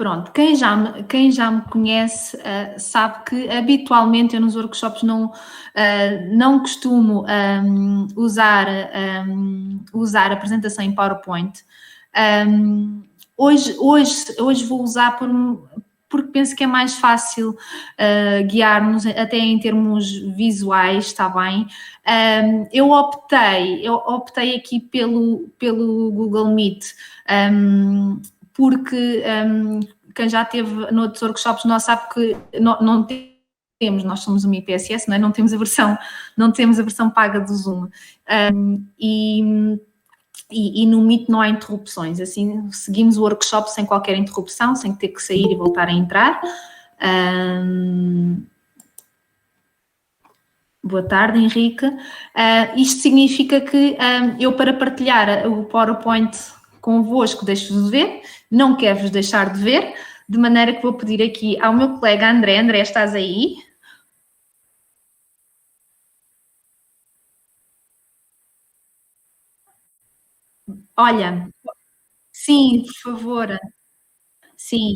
Pronto, quem já me conhece sabe que habitualmente eu nos workshops não costumo usar a apresentação em PowerPoint. Hoje vou usar porque penso que é mais fácil guiar-nos até em termos visuais, está bem? Eu optei aqui pelo Google Meet, porque quem já esteve noutros workshops não sabe que não temos, nós somos uma IPSS, não é? Não temos a versão paga do Zoom. E no Meet não há interrupções, assim seguimos o workshop sem qualquer interrupção, sem ter que sair e voltar a entrar. Boa tarde, Henrique. Isto significa que eu, para partilhar o PowerPoint convosco, deixo-vos de ver, não quero-vos deixar de ver, de maneira que vou pedir aqui ao meu colega André. André, estás aí? Olha, sim, por favor. Sim,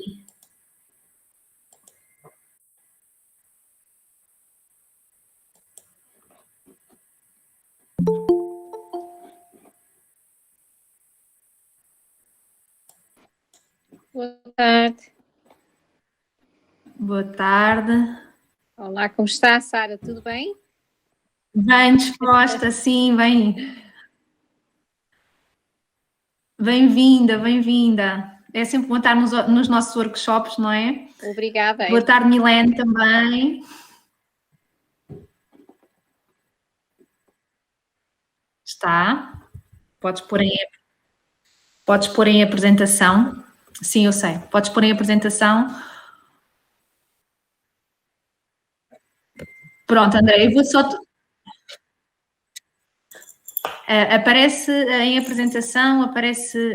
Boa tarde. boa tarde. Olá, como está, Sara? Tudo bem? Bem disposta, sim, bem-vinda, bem-vinda. É sempre bom estar nos nossos workshops, não é? Obrigada. Boa tarde, Milene, também. Está. Podes pôr em apresentação. Sim, eu sei. Podes pôr em apresentação. Pronto, André, eu vou só. Aparece em apresentação, aparece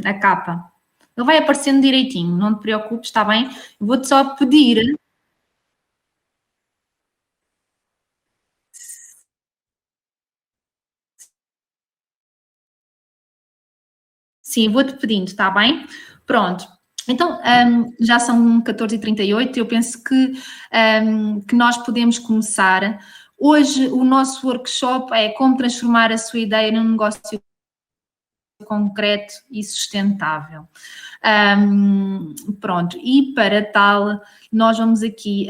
a capa. Ele vai aparecendo direitinho, não te preocupes, está bem? Vou-te só pedir. Sim, vou-te pedindo, está bem? Pronto. Então, já são 14h38, eu penso que nós podemos começar. Hoje o nosso workshop é como transformar a sua ideia num negócio concreto e sustentável. Pronto, e para tal, nós vamos aqui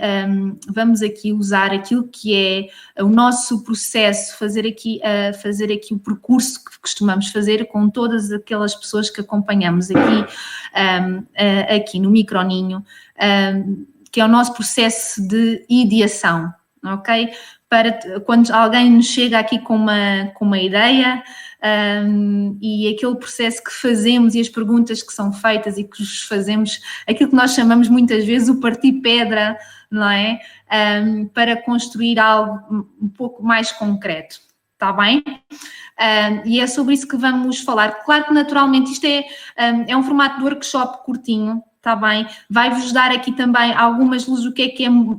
usar aquilo que é o nosso processo, fazer aqui o percurso que costumamos fazer com todas aquelas pessoas que acompanhamos aqui no Microninho, que é o nosso processo de ideação, ok? Para quando alguém nos chega aqui com uma ideia, e aquele processo que fazemos e as perguntas que são feitas e que os fazemos, aquilo que nós chamamos muitas vezes o partir pedra, não é? Para construir algo um pouco mais concreto, está bem? E é sobre isso que vamos falar. Claro que naturalmente isto é um formato de workshop curtinho, está bem? Vai-vos dar aqui também algumas luzes do que é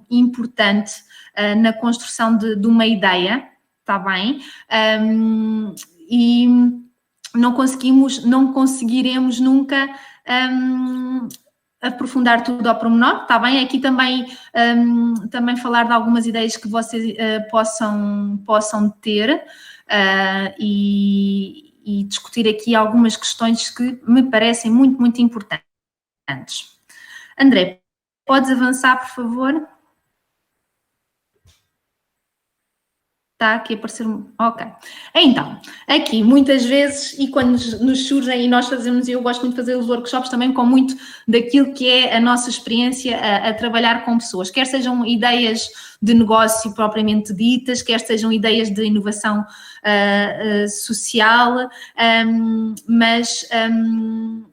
importante na construção de uma ideia, está bem? E não conseguiremos nunca aprofundar tudo ao pormenor, está bem? Aqui também falar de algumas ideias que vocês possam ter e discutir aqui algumas questões que me parecem muito, muito importantes. André, podes avançar, por favor? Está aqui a aparecer. Ok. Então, aqui muitas vezes, e quando nos surgem, e nós fazemos, eu gosto muito de fazer os workshops também com muito daquilo que é a nossa experiência a trabalhar com pessoas, quer sejam ideias de negócio propriamente ditas, quer sejam ideias de inovação social, mas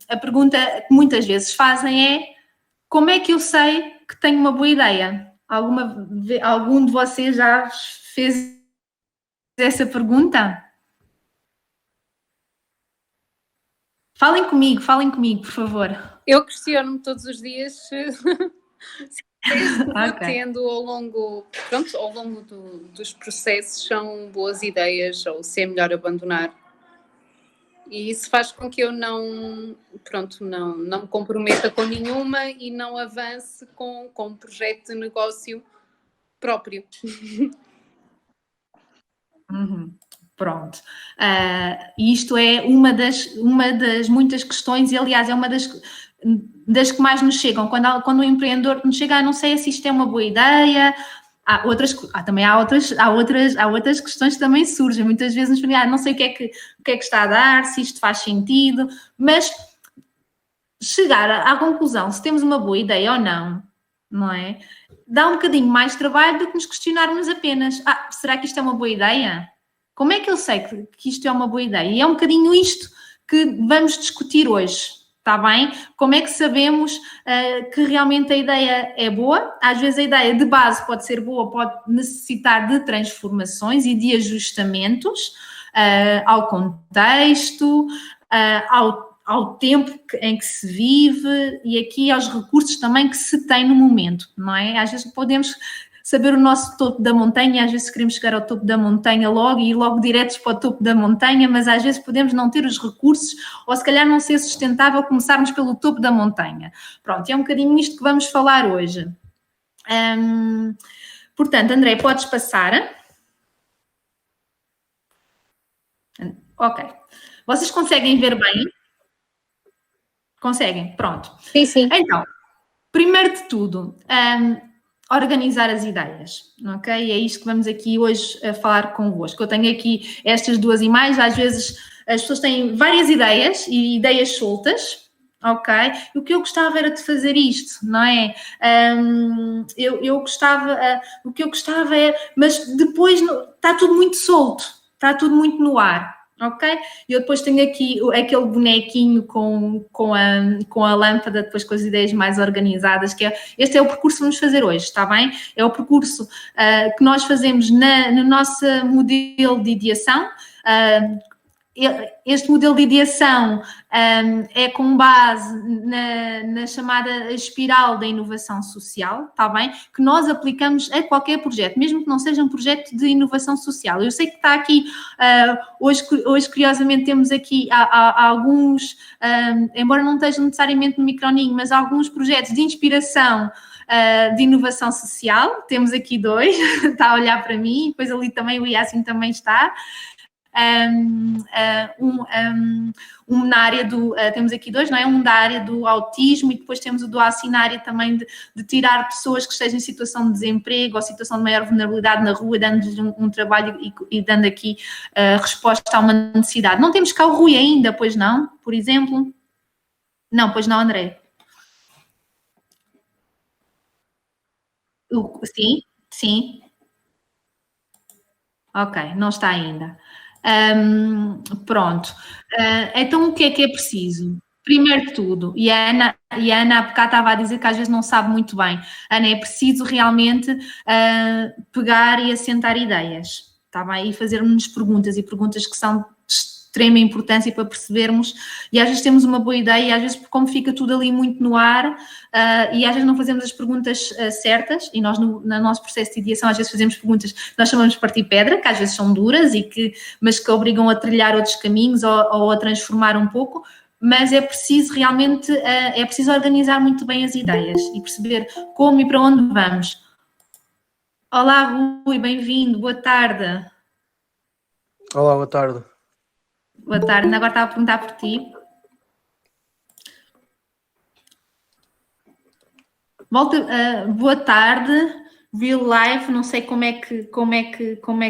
a pergunta que muitas vezes fazem é: como é que eu sei que tenho uma boa ideia? Algum de vocês já fez essa pergunta? Falem comigo, por favor. Eu questiono-me todos os dias se Ok. tendo ao longo dos processos são boas ideias ou se é melhor abandonar. E isso faz com que eu não me comprometa com nenhuma e não avance com um projeto de negócio próprio. Pronto. Isto é uma das muitas questões, e aliás é uma das que mais nos chegam. Quando o empreendedor nos chega, não sei se isto é uma boa ideia. Também há outras questões que também surgem. Muitas vezes nos perguntam, não sei o que é que está a dar, se isto faz sentido, mas chegar à conclusão se temos uma boa ideia ou não é? Dá um bocadinho mais trabalho do que nos questionarmos apenas, será que isto é uma boa ideia? Como é que eu sei que isto é uma boa ideia? E é um bocadinho isto que vamos discutir hoje, está bem? Como é que sabemos que realmente a ideia é boa? Às vezes a ideia de base pode ser boa, pode necessitar de transformações e de ajustamentos ao contexto, ao tempo em que se vive e aqui aos recursos também que se tem no momento, não é? Às vezes podemos saber o nosso topo da montanha, às vezes queremos chegar ao topo da montanha logo e ir logo diretos para o topo da montanha, mas às vezes podemos não ter os recursos ou se calhar não ser sustentável começarmos pelo topo da montanha. Pronto, é um bocadinho isto que vamos falar hoje. Portanto, André, podes passar? Ok. Vocês conseguem ver bem? Conseguem? Pronto. Sim. Então, primeiro de tudo, organizar as ideias, ok? É isto que vamos aqui hoje a falar convosco. Eu tenho aqui estas duas imagens, às vezes as pessoas têm várias ideias e ideias soltas, ok? E o que eu gostava era de fazer isto, não é? O que eu gostava é, mas depois está tudo muito solto, está tudo muito no ar. Ok? Eu depois tenho aqui aquele bonequinho com a lâmpada, depois com as ideias mais organizadas, este é o percurso que vamos fazer hoje, está bem? É o percurso que nós fazemos no nosso modelo de ideação. Este modelo de ideação é com base na chamada espiral da inovação social, está bem? Que nós aplicamos a qualquer projeto, mesmo que não seja um projeto de inovação social. Eu sei que está aqui, hoje curiosamente temos aqui alguns, embora não estejam necessariamente no Microninho, mas alguns projetos de inspiração de inovação social. Temos aqui dois, está a olhar para mim, depois ali também o Yassin também está. Na área temos aqui dois, não é? Um da área do autismo e depois temos o do ACI na área também de tirar pessoas que estejam em situação de desemprego ou situação de maior vulnerabilidade na rua, dando-lhes um trabalho e dando aqui resposta a uma necessidade. Não temos cá o Rui ainda, pois não? Por exemplo? Não, pois não, André? Sim. Ok, não está ainda. Pronto. Então, o que é preciso? Primeiro de tudo, e a Ana há bocado estava a dizer que às vezes não sabe muito bem. Ana, é preciso realmente pegar e assentar ideias, está bem? E fazermos perguntas, e perguntas que são de extrema importância para percebermos, e às vezes temos uma boa ideia, e às vezes como fica tudo ali muito no ar, e às vezes não fazemos as perguntas certas, e nós no nosso processo de ideação às vezes fazemos perguntas que nós chamamos de partir pedra, que às vezes são duras, mas que obrigam a trilhar outros caminhos ou a transformar um pouco, mas é preciso realmente, é preciso organizar muito bem as ideias e perceber como e para onde vamos. Olá, Rui, bem-vindo, boa tarde. Olá, boa tarde. Boa tarde, agora estava a perguntar por ti. Boa tarde, Real Life, não sei como é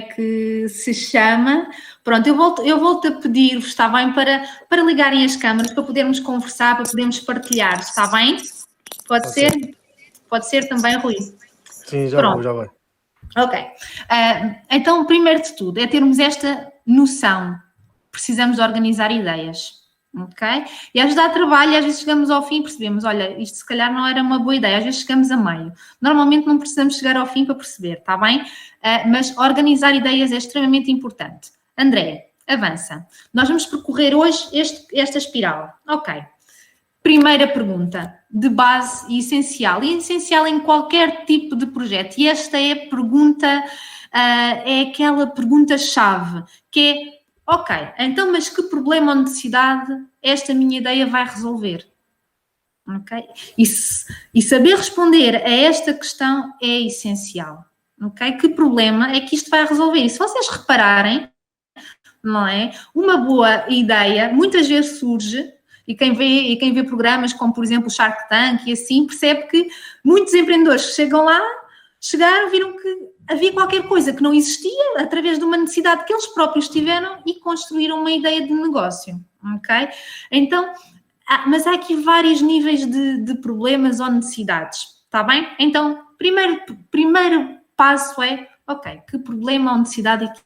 que se chama. Pronto, eu volto a pedir-vos, está bem, para ligarem as câmaras, para podermos conversar, para podermos partilhar, está bem? Pode ser? Pode ser também, Rui? Sim, já vai. Ok. Então, primeiro de tudo, é termos esta noção. Precisamos de organizar ideias, ok? E às vezes dá trabalho, e às vezes chegamos ao fim e percebemos, olha, isto se calhar não era uma boa ideia, às vezes chegamos a meio. Normalmente não precisamos chegar ao fim para perceber, está bem? Mas organizar ideias é extremamente importante. André, avança. Nós vamos percorrer hoje esta espiral. Ok. Primeira pergunta, de base e essencial em qualquer tipo de projeto. E esta é a pergunta, é aquela pergunta-chave, que é, ok, então, mas que problema ou necessidade esta minha ideia vai resolver? Ok? E saber responder a esta questão é essencial. Ok? Que problema é que isto vai resolver? E se vocês repararem, não é? Uma boa ideia muitas vezes surge, e quem vê programas como, por exemplo, o Shark Tank e assim, percebe que muitos empreendedores que chegam lá, viram que havia qualquer coisa que não existia através de uma necessidade que eles próprios tiveram e construíram uma ideia de negócio, ok? Então, mas há aqui vários níveis de problemas ou necessidades, está bem? Então, primeiro passo é, ok, que problema ou necessidade é que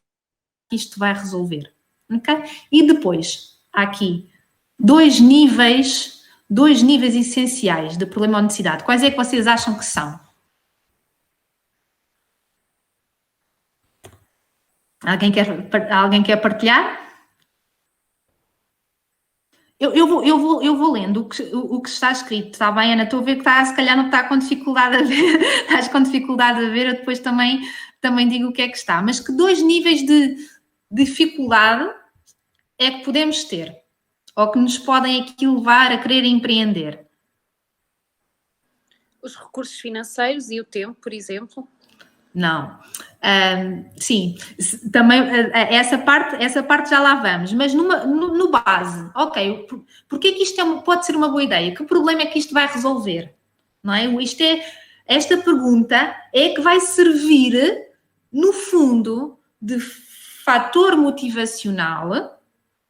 isto vai resolver, ok? E depois, há aqui dois níveis essenciais de problema ou necessidade. Quais é que vocês acham que são? Alguém quer partilhar? Eu vou lendo o que está escrito, está bem, Ana? Estou a ver que se calhar não está com dificuldade a ver, estás com dificuldade a ver, eu depois também digo o que é que está. Mas que dois níveis de dificuldade é que podemos ter? Ou que nos podem aqui levar a querer empreender? Os recursos financeiros e o tempo, por exemplo? Não. Sim, também essa parte já lá vamos, mas no base, ok, porque é que isto pode ser uma boa ideia? Que problema é que isto vai resolver? Não é? Esta pergunta é que vai servir, no fundo, de fator motivacional,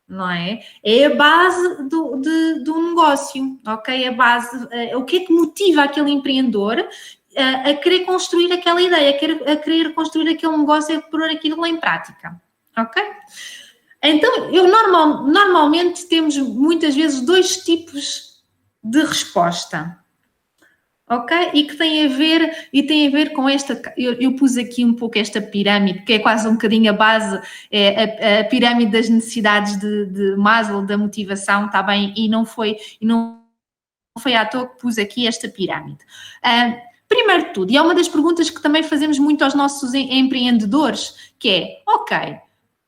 não é? É a base do negócio, ok? A base, o que é que motiva aquele empreendedor a querer construir aquela ideia, a querer construir aquele negócio, a pôr aquilo em prática, ok? Então, normalmente temos muitas vezes dois tipos de resposta, ok? E que tem a ver com esta, eu pus aqui um pouco esta pirâmide, que é quase um bocadinho a base, é a pirâmide das necessidades de Maslow, da motivação, está bem? E não foi à toa que pus aqui esta pirâmide. Primeiro de tudo, e é uma das perguntas que também fazemos muito aos nossos empreendedores, que é, ok,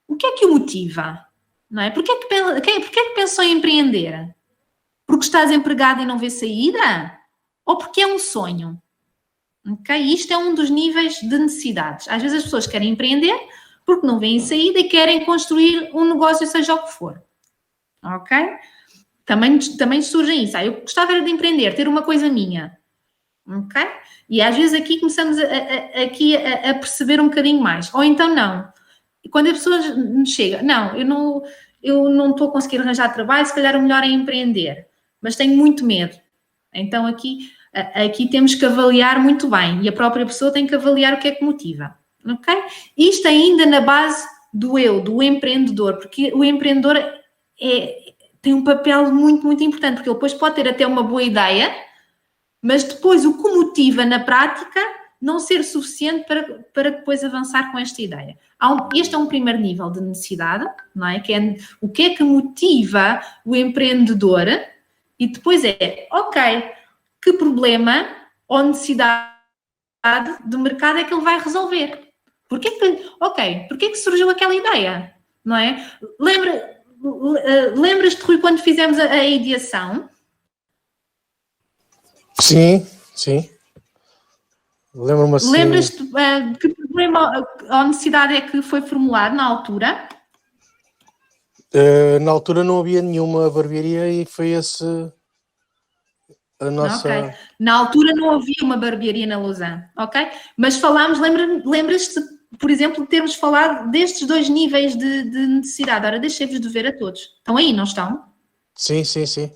o que é que o motiva? Não é? Porquê que pensou em empreender? Porque está desempregado e não vê saída? Ou porque é um sonho? Ok? Isto é um dos níveis de necessidades. Às vezes as pessoas querem empreender porque não veem saída e querem construir um negócio, seja o que for. Ok? Também surgem isso. Eu gostava de empreender, ter uma coisa minha. Ok? E às vezes aqui começamos a perceber um bocadinho mais. Ou então não. Quando a pessoa nos chega, eu não estou a conseguir arranjar trabalho, se calhar o melhor é empreender. Mas tenho muito medo. Então aqui temos que avaliar muito bem. E a própria pessoa tem que avaliar o que é que motiva. Ok? Isto ainda na base do empreendedor. Porque o empreendedor tem um papel muito, muito importante. Porque ele depois pode ter até uma boa ideia, mas depois o que motiva na prática não ser suficiente para depois avançar com esta ideia. Este é um primeiro nível de necessidade, não é? Que é o que é que motiva o empreendedor, e depois ok, que problema ou necessidade de mercado é que ele vai resolver? Porquê que surgiu aquela ideia? Não é? Lembras-te, Rui, quando fizemos a ideação? Sim. Lembro-me assim. Lembras-te de que problema ou necessidade é que foi formulado na altura? Na altura não havia nenhuma barbearia e foi esse a nossa... Okay. Na altura não havia uma barbearia na Lausanne, ok? Mas lembras-te, por exemplo, de termos falado destes dois níveis de necessidade. Ora, deixei-vos de ver a todos. Estão aí, não estão? Sim. Sim.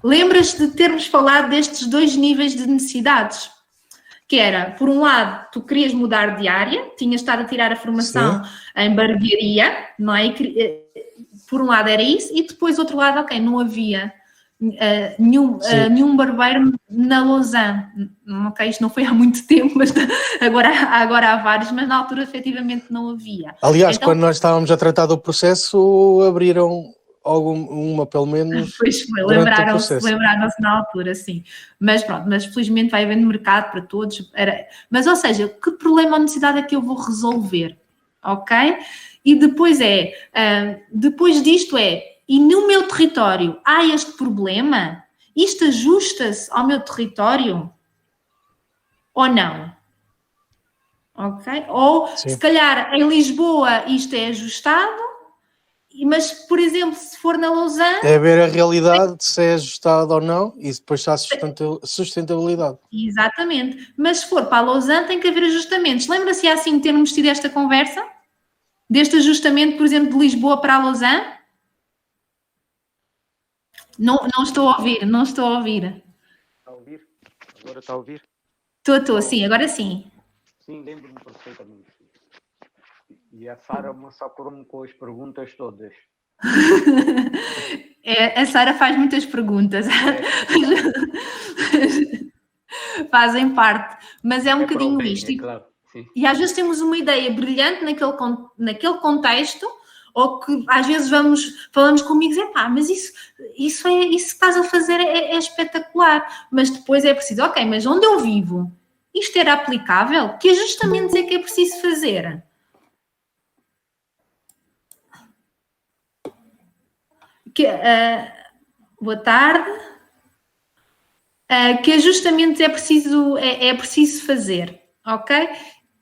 Lembras-te de termos falado destes dois níveis de necessidades? Que era, por um lado, tu querias mudar de área, tinhas estado a tirar a formação em barbearia, não é? Por um lado era isso, e depois, outro lado, ok, não havia nenhum barbeiro na Lausanne. Ok, isto não foi há muito tempo, mas agora há vários, mas na altura efetivamente não havia. Aliás, então, quando nós estávamos a tratar do processo, abriram uma pelo menos. Pois foi, lembraram-se na altura, sim. Mas pronto, mas felizmente vai havendo mercado para todos. Mas, ou seja, que problema ou necessidade é que eu vou resolver? ok? E depois depois disto e no meu território há este problema? Isto ajusta-se ao meu território ou não? Ok? Ou, Sim. se calhar, em Lisboa isto é ajustado, mas, por exemplo, se for na Lausanne... É ver a realidade, se é ajustado ou não, e depois está a sustentabilidade. Exatamente. Mas se for para a Lausanne tem que haver ajustamentos. Lembra-se assim de termos tido esta conversa? Deste ajustamento, por exemplo, de Lisboa para a Lausanne? Não estou a ouvir, não estou a ouvir. Está a ouvir? Agora está a ouvir? Estou, sim, agora sim. Sim, lembro-me perfeitamente. E a Sara massacrou-me com as perguntas todas. A Sara faz muitas perguntas. Fazem parte, mas é um bocadinho bem, isto. Claro, sim. E às vezes temos uma ideia brilhante naquele contexto, ou que às vezes falamos com amigos, mas isso que estás a fazer é espetacular. Mas depois é preciso, ok, mas onde eu vivo? Isto era aplicável? Que ajustamentos é que é preciso fazer? Boa tarde. Que ajustamentos é preciso fazer, ok?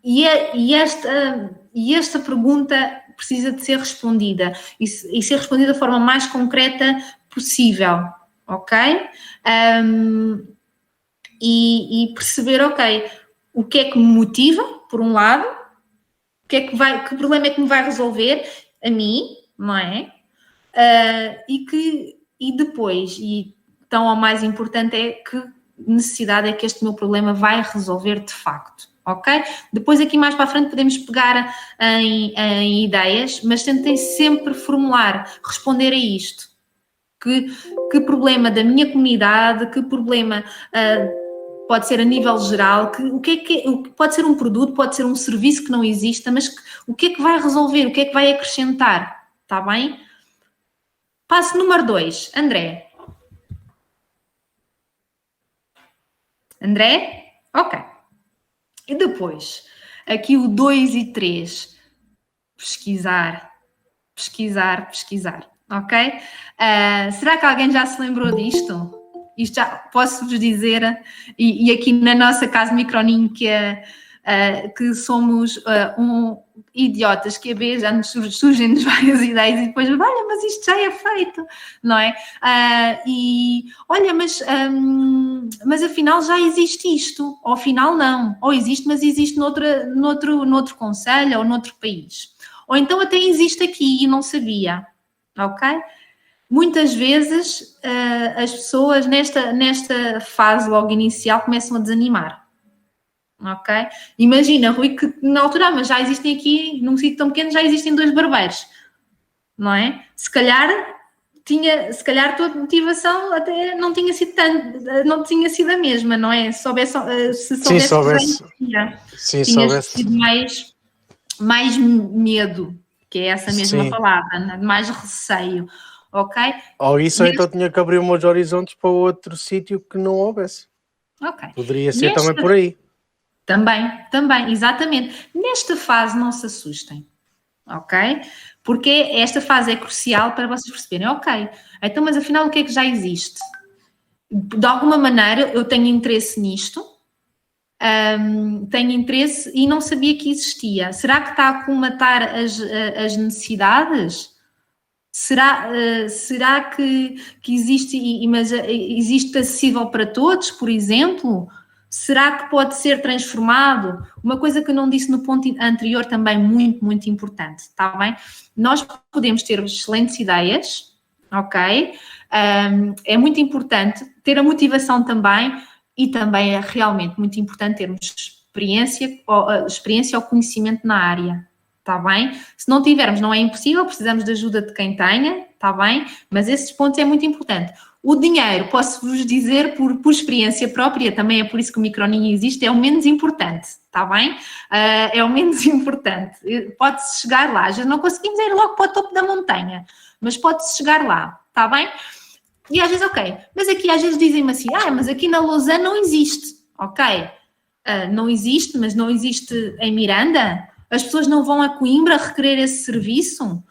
E esta pergunta precisa de ser respondida e ser respondida da forma mais concreta possível, ok? E perceber, ok, o que é que me motiva, por um lado, que problema é que me vai resolver a mim, não é? E depois, e tão ou mais importante é que necessidade é que este meu problema vai resolver de facto, ok? Depois aqui mais para a frente podemos pegar em ideias, mas tentem sempre responder a isto. Que problema da minha comunidade, que problema pode ser a nível geral, o que pode ser um produto, pode ser um serviço que não exista, mas o que é que vai resolver, o que é que vai acrescentar, está bem? Passo número 2, André. André? Ok. E depois, aqui o 2 e 3, pesquisar, ok? Será que alguém já se lembrou disto? Isto já posso-vos dizer, e aqui na nossa casa Microninho, que somos idiotas, que a vez já nos surgem-nos várias ideias e depois, olha, mas isto já é feito, não é? Olha, mas afinal já existe isto, ou afinal não, ou existe, mas existe noutro concelho ou noutro país. Ou então até existe aqui e não sabia, ok? Muitas vezes as pessoas nesta fase logo inicial começam a desanimar. Ok? Imagina, Rui, que na altura, mas já existem aqui, num sítio tão pequeno, já existem 2 barbeiros, não é? Se calhar a tua motivação até não tinha sido a mesma, não é? Se soubesse. Tinhas tido mais medo, que é essa mesma palavra, mais receio, ok? Ou isso, então tinha que abrir meus horizontes para outro sítio que não houvesse. Ok. Poderia ser também por aí. Também, exatamente. Nesta fase não se assustem, ok? Porque esta fase é crucial para vocês perceberem, ok, então mas afinal o que é que já existe? De alguma maneira eu tenho interesse nisto, tenho interesse e não sabia que existia. Será que está a colmatar as necessidades? Será que existe, mas existe acessível para todos, por exemplo? Será que pode ser transformado? Uma coisa que eu não disse no ponto anterior também muito, muito importante, está bem? Nós podemos ter excelentes ideias, ok? É muito importante ter a motivação também e também é realmente muito importante termos experiência ou conhecimento na área, está bem? Se não tivermos, não é impossível, precisamos de ajuda de quem tenha, está bem? Mas esses pontos é muito importante. O dinheiro, posso-vos dizer por experiência própria, também é por isso que o Microninho existe, é o menos importante, está bem? É o menos importante. Pode-se chegar lá. Já não conseguimos ir logo para o topo da montanha, mas pode-se chegar lá, está bem? E às vezes, ok, mas aqui às vezes dizem-me assim, mas aqui na Lausanne não existe, ok? Não existe, mas não existe em Miranda? As pessoas não vão a Coimbra requerer esse serviço?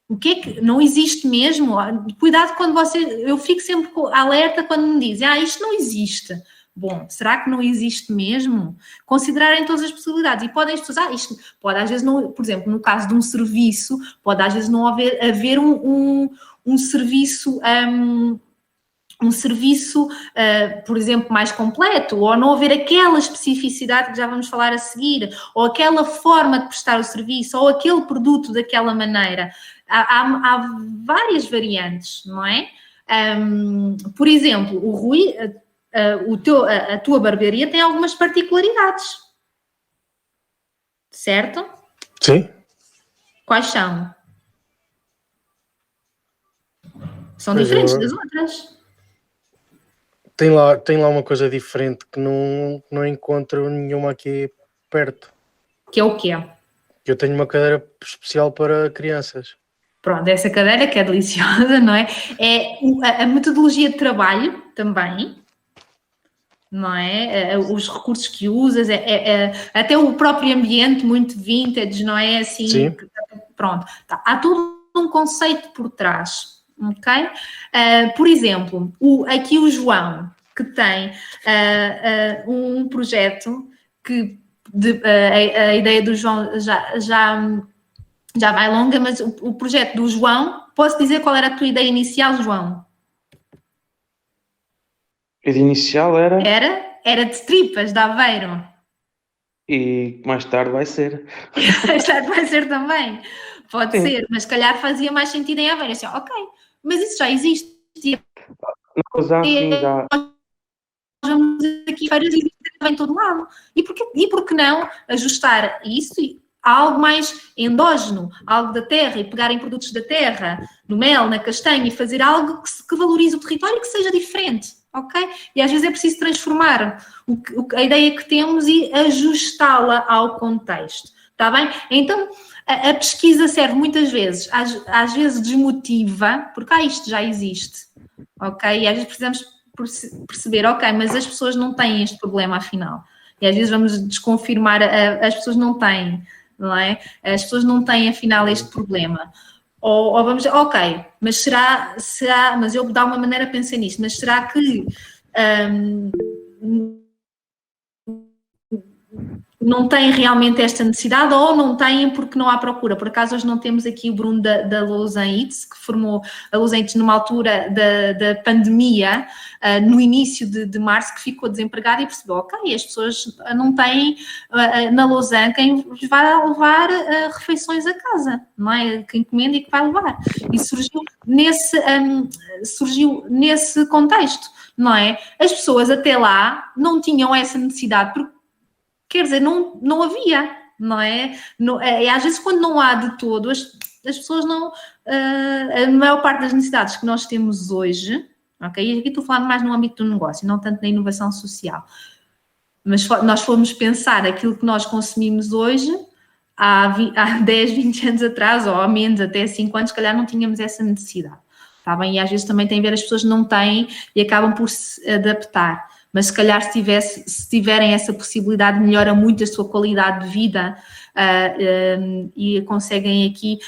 O que é que não existe mesmo? Cuidado quando eu fico sempre alerta quando me dizem, isto não existe. Bom, será que não existe mesmo? Considerarem todas as possibilidades. E podem as pessoas, isto pode às vezes não, por exemplo, no caso de um serviço, pode às vezes não haver um serviço, por exemplo, mais completo, ou não haver aquela especificidade que já vamos falar a seguir, ou aquela forma de prestar o serviço, ou aquele produto daquela maneira. Há várias variantes, não é? Por exemplo, o Rui, a tua barbearia tem algumas particularidades, certo? Sim. Quais são? São Pois diferentes das outras. Tem lá uma coisa diferente que não encontro nenhuma aqui perto. Que é o quê? Eu tenho uma cadeira especial para crianças. Pronto, essa cadeira que é deliciosa, não é? É a metodologia de trabalho também, não é? Os recursos que usas, até o próprio ambiente muito vintage, não é? Assim, Sim. Pronto, há todo um conceito por trás, ok? Por exemplo, aqui o João, que tem um projeto que a ideia do João já vai longa, mas o projeto do João, posso dizer qual era a tua ideia inicial, João? A ideia inicial era... Era de tripas, de Aveiro. E mais tarde vai ser. Mais tarde vai ser também. Pode Sim. ser, mas se calhar fazia mais sentido em Aveiro. Assim, ok, mas isso já existe. Não, já, sim, já. Nós vamos aqui feiras e em todo lado. E por que não ajustar isso a algo mais endógeno, algo da terra, e pegarem produtos da terra, no mel, na castanha, e fazer algo que valorize o território e que seja diferente, ok? E às vezes é preciso transformar a ideia que temos e ajustá-la ao contexto, está bem? Então, a pesquisa serve muitas vezes, às vezes desmotiva, porque isto já existe, ok? E às vezes precisamos perceber, ok, mas as pessoas não têm este problema afinal. E às vezes vamos desconfirmar, as pessoas não têm, não é? As pessoas não têm afinal este problema. Ou vamos dizer, ok, mas será, mas eu de alguma maneira pensei nisto, mas será que não têm realmente esta necessidade ou não têm porque não há procura? Por acaso hoje não temos aqui o Bruno da Lausanne Eats, que formou a Lausanne Eats numa altura da pandemia, no início de março, que ficou desempregado e percebeu, ok, as pessoas não têm na Lausanne quem vai levar refeições a casa, não é? Que encomenda e que vai levar. E surgiu nesse contexto, não é? As pessoas até lá não tinham essa necessidade, porque quer dizer, não havia, não é? Às vezes, quando não há de todo, as pessoas não... a maior parte das necessidades que nós temos hoje, ok? E aqui estou falando mais no âmbito do negócio, não tanto na inovação social. Mas nós formos pensar aquilo que nós consumimos hoje, há 10, 20 anos atrás, ou há menos, até 5 anos, se calhar não tínhamos essa necessidade. Está bem? E às vezes também tem a ver, as pessoas não têm e acabam por se adaptar. Mas se calhar se tiverem essa possibilidade, melhora muito a sua qualidade de vida e conseguem aqui,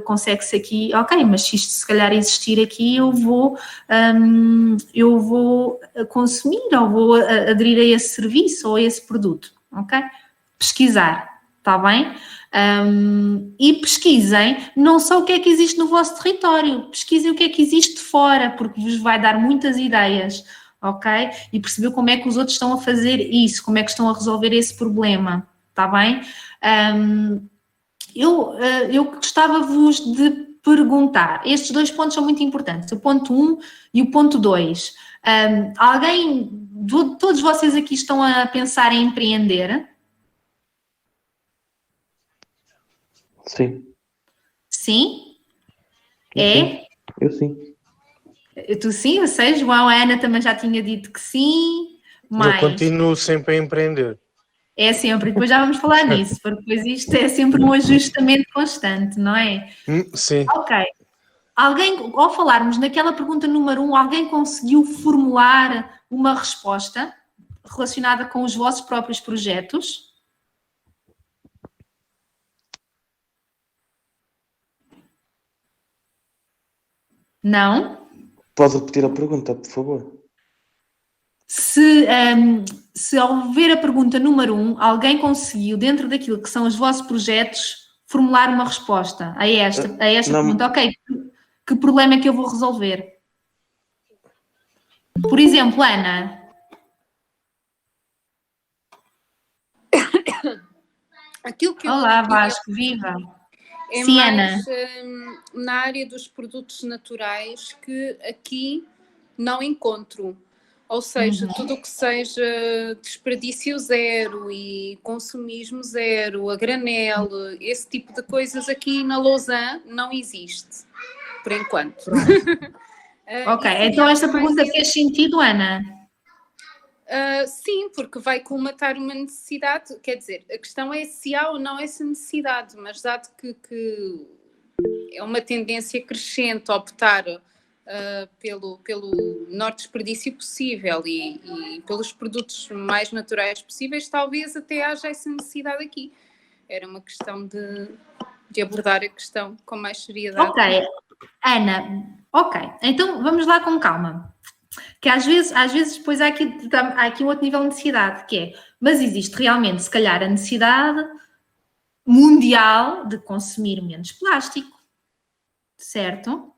consegue-se aqui, ok, mas se isto se calhar existir aqui, eu vou consumir ou vou aderir a esse serviço ou a esse produto, ok? Pesquisar, está bem? E pesquisem não só o que é que existe no vosso território, pesquisem o que é que existe fora, porque vos vai dar muitas ideias, ok? E perceber como é que os outros estão a fazer isso, como é que estão a resolver esse problema, está bem? Eu gostava-vos de perguntar, estes 2 pontos são muito importantes, o ponto 1 e o ponto 2. Todos vocês aqui estão a pensar em empreender? Sim. Sim? É? Eu sim. Tu sim, eu sei, João, a Ana também já tinha dito que sim, mas... Eu continuo sempre a empreender. É sempre, depois já vamos falar nisso, porque depois isto é sempre um ajustamento constante, não é? Sim. Ok. Alguém, ao falarmos naquela pergunta número 1, alguém conseguiu formular uma resposta relacionada com os vossos próprios projetos? Não? Pode repetir a pergunta, por favor? Se ao ver a pergunta número 1, alguém conseguiu, dentro daquilo que são os vossos projetos, formular uma resposta a esta Não. pergunta. Ok, que problema é que eu vou resolver? Por exemplo, Ana. Aquilo que eu Olá, Vasco, viva! é Sim, mais Ana. na área dos produtos naturais que aqui não encontro. Ou seja, tudo o que seja desperdício zero e consumismo zero, a granel, esse tipo de coisas aqui na Lausanne não existe, por enquanto. Ok, então esta pergunta fez sentido, Ana? Sim, porque vai colmatar uma necessidade. Quer dizer, a questão é se há ou não essa necessidade, mas dado que é uma tendência crescente optar pelo menor desperdício possível e pelos produtos mais naturais possíveis, talvez até haja essa necessidade aqui. Era uma questão de abordar a questão com mais seriedade. Ok, Ana, ok, então vamos lá com calma. Que às vezes depois há aqui um outro nível de necessidade, que é, mas existe realmente, se calhar, a necessidade mundial de consumir menos plástico, certo?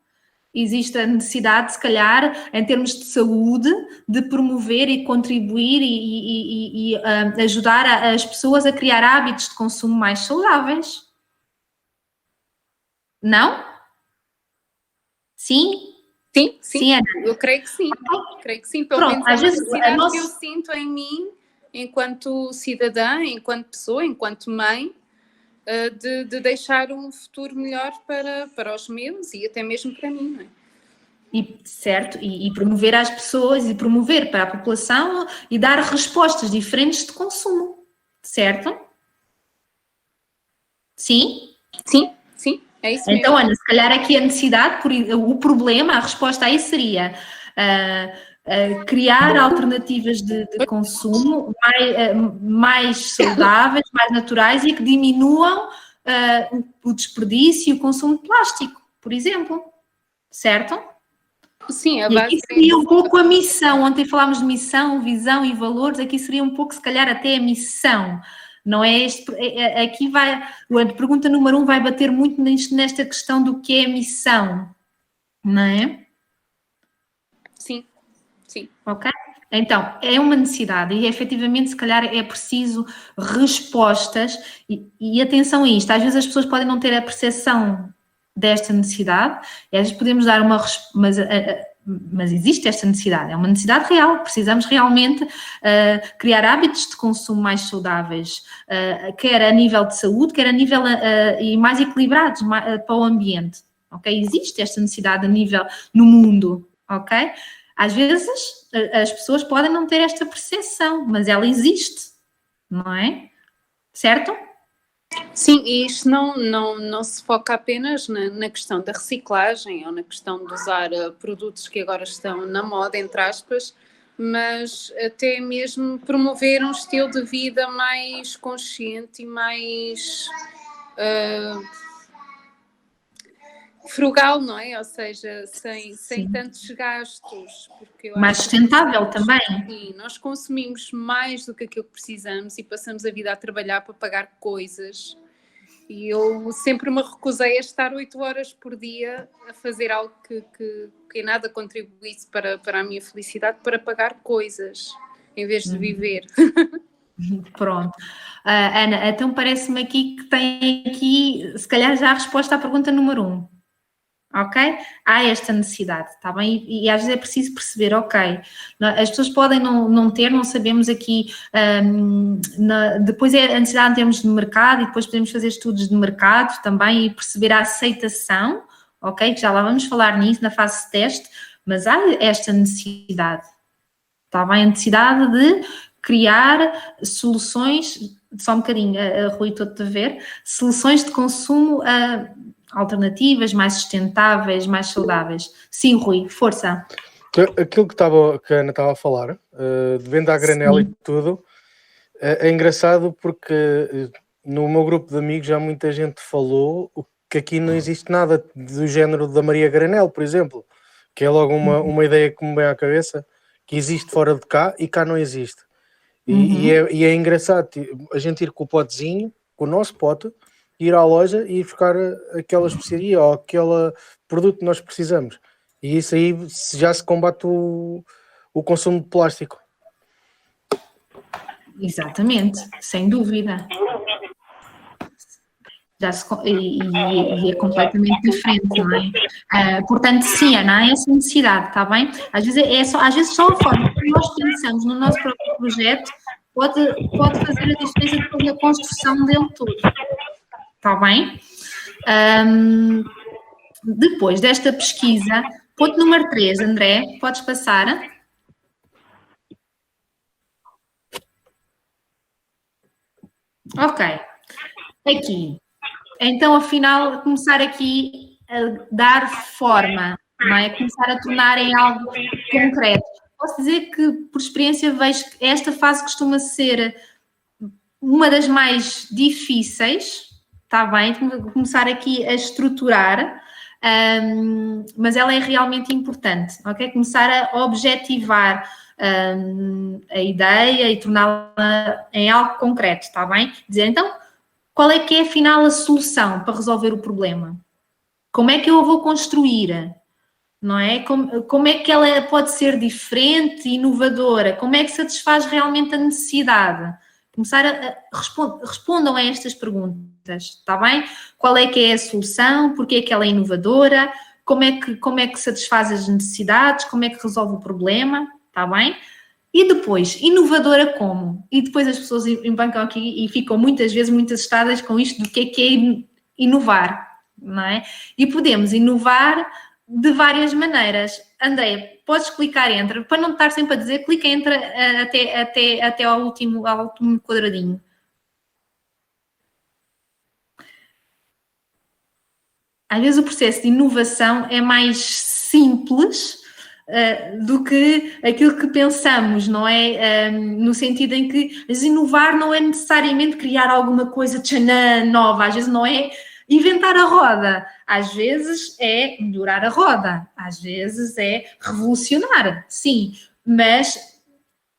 Existe a necessidade, se calhar, em termos de saúde, de promover e contribuir e ajudar as pessoas a criar hábitos de consumo mais saudáveis. Não? Sim? Sim, Ana. Eu creio que sim. Creio que sim. Pelo menos é uma necessidade que eu sinto em mim, enquanto cidadã, enquanto pessoa, enquanto mãe, de deixar um futuro melhor para os meus e até mesmo para mim, não é? Certo, e promover às pessoas e promover para a população e dar respostas diferentes de consumo, certo? Sim? Sim, é isso mesmo. Então, Ana, se calhar aqui a necessidade, o problema, a resposta aí seria criar alternativas de consumo mais saudáveis, mais naturais e que diminuam o desperdício e o consumo de plástico, por exemplo, certo? Sim, a E base aqui seria um pouco a missão. Ontem falámos de missão, visão e valores, aqui seria um pouco, se calhar, até a missão. Não é aqui vai, a pergunta número 1 vai bater muito nesta questão do que é a missão, não é? Sim. Ok? Então, é uma necessidade e efetivamente, se calhar, é preciso respostas e atenção a isto. Às vezes as pessoas podem não ter a percepção desta necessidade, e às vezes podemos dar mas existe esta necessidade, é uma necessidade real, precisamos realmente criar hábitos de consumo mais saudáveis, quer a nível de saúde, quer a nível e mais equilibrados para o ambiente, ok? Existe esta necessidade a nível no mundo, ok? Às vezes as pessoas podem não ter esta percepção, mas ela existe, não é? Certo? Sim, e isto não se foca apenas na questão da reciclagem ou na questão de usar produtos que agora estão na moda, entre aspas, mas até mesmo promover um estilo de vida mais consciente e mais frugal, não é? Ou seja, sem tantos gastos. Porque eu mais sustentável também. Sim, nós consumimos mais do que aquilo que precisamos e passamos a vida a trabalhar para pagar coisas. E eu sempre me recusei a estar 8 horas por dia a fazer algo que em nada contribuísse para a minha felicidade, para pagar coisas, em vez de viver. Pronto. Ana, então parece-me aqui que tem aqui, se calhar, já a resposta à pergunta número 1. Ok? Há esta necessidade, está bem? E às vezes é preciso perceber, ok, as pessoas podem não ter, não sabemos aqui, depois é a necessidade em termos de mercado e depois podemos fazer estudos de mercado também e perceber a aceitação, ok? Já lá vamos falar nisso na fase de teste, mas há esta necessidade, está bem? A necessidade de criar soluções, só um bocadinho, Rui, estou-te a ver, soluções de consumo alternativas, mais sustentáveis, mais saudáveis. Sim, Rui, força. Aquilo que a Ana estava a falar, de venda à granel e tudo, é engraçado porque no meu grupo de amigos já muita gente falou que aqui não existe nada do género da Maria Granel, por exemplo, que é logo uma ideia que me vem à cabeça, que existe fora de cá e cá não existe. E é engraçado a gente ir com o potezinho, com o nosso pote, ir à loja e ir buscar aquela especiaria ou aquele produto que nós precisamos. E isso aí já se combate o consumo de plástico. Exatamente, sem dúvida. E é completamente diferente, não é? Portanto, sim, não há essa necessidade, está bem? Às vezes só a forma que nós pensamos no nosso próprio projeto pode fazer a diferença depois na construção dele todo, está bem? Depois desta pesquisa, ponto número 3, André, podes passar? Ok, aqui. Então, afinal, começar aqui a dar forma, não é? Começar a tornar em algo concreto. Posso dizer que, por experiência, vejo que esta fase costuma ser uma das mais difíceis, está bem? Começar aqui a estruturar, mas ela é realmente importante, ok? Começar a objetivar a ideia e torná-la em algo concreto, está bem? Dizer, então, qual é que é, afinal, a solução para resolver o problema? Como é que eu a vou construir? Não é? Como é que ela pode ser diferente e inovadora? Como é que satisfaz realmente a necessidade? Começar respondam a estas perguntas, está bem? Qual é que é a solução? Porquê é que ela é inovadora? Como é que satisfaz as necessidades? Como é que resolve o problema? Está bem? E depois, inovadora como? E depois as pessoas embancam aqui e ficam muitas vezes muito assustadas com isto do que é inovar, não é? E podemos inovar de várias maneiras. André, podes clicar entre, para não estar sempre a dizer, clica entre até ao último quadradinho. Às vezes o processo de inovação é mais simples do que aquilo que pensamos, não é? No sentido em que inovar não é necessariamente criar alguma coisa nova, às vezes não é inventar a roda, às vezes é melhorar a roda, às vezes é revolucionar, sim, mas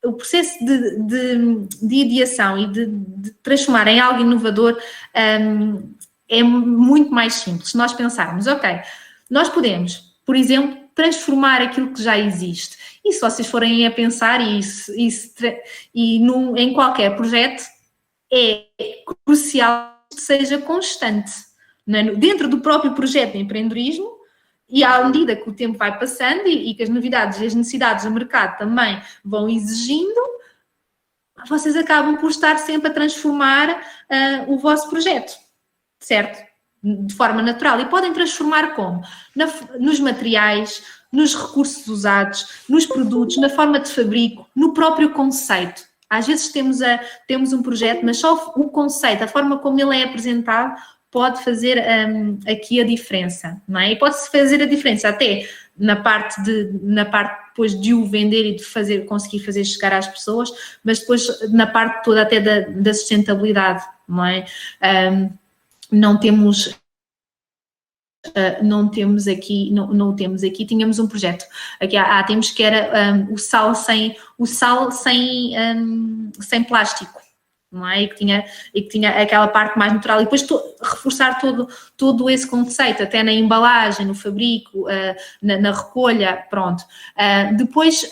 o processo de ideação e de transformar em algo inovador é muito mais simples. Se nós pensarmos, ok, nós podemos, por exemplo, transformar aquilo que já existe. E se vocês forem a pensar, em qualquer projeto, é crucial que seja constante. Dentro do próprio projeto de empreendedorismo, e à medida que o tempo vai passando e que as novidades e as necessidades do mercado também vão exigindo, vocês acabam por estar sempre a transformar o vosso projeto, certo? De forma natural. E podem transformar como? Nos materiais, nos recursos usados, nos produtos, na forma de fabrico, no próprio conceito. Às vezes temos um projeto, mas só o conceito, a forma como ele é apresentado, pode fazer aqui a diferença, não é? E pode-se fazer a diferença até na parte depois de o vender e de conseguir fazer chegar às pessoas, mas depois na parte toda até da sustentabilidade, não é? Não temos aqui, tínhamos um projeto aqui há tempos que era o sal sem plástico, não é? E que tinha aquela parte mais natural e depois reforçar todo esse conceito, até na embalagem, no fabrico, na recolha, pronto. Depois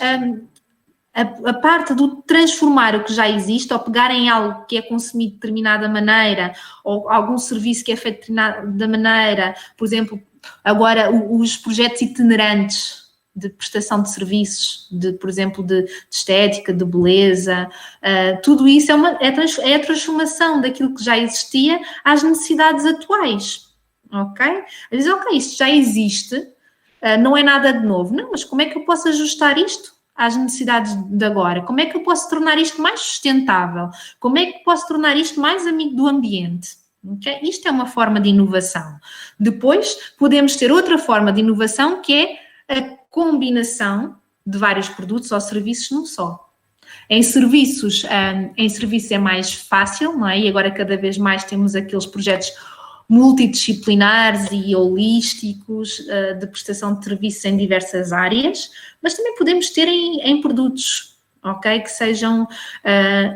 a parte do transformar o que já existe, ou pegar em algo que é consumido de determinada maneira, ou algum serviço que é feito de determinada maneira, por exemplo, agora os projetos itinerantes de prestação de serviços, por exemplo, de estética, de beleza, tudo isso é a transformação daquilo que já existia às necessidades atuais, ok? Às vezes, ok, isto já existe, não é nada de novo, não, mas como é que eu posso ajustar isto às necessidades de agora? Como é que eu posso tornar isto mais sustentável? Como é que posso tornar isto mais amigo do ambiente? Okay? Isto é uma forma de inovação. Depois, podemos ter outra forma de inovação, que é a combinação de vários produtos ou serviços num só. Em serviços é mais fácil, não é? E agora cada vez mais temos aqueles projetos multidisciplinares e holísticos de prestação de serviços em diversas áreas, mas também podemos ter em produtos, ok? Que sejam,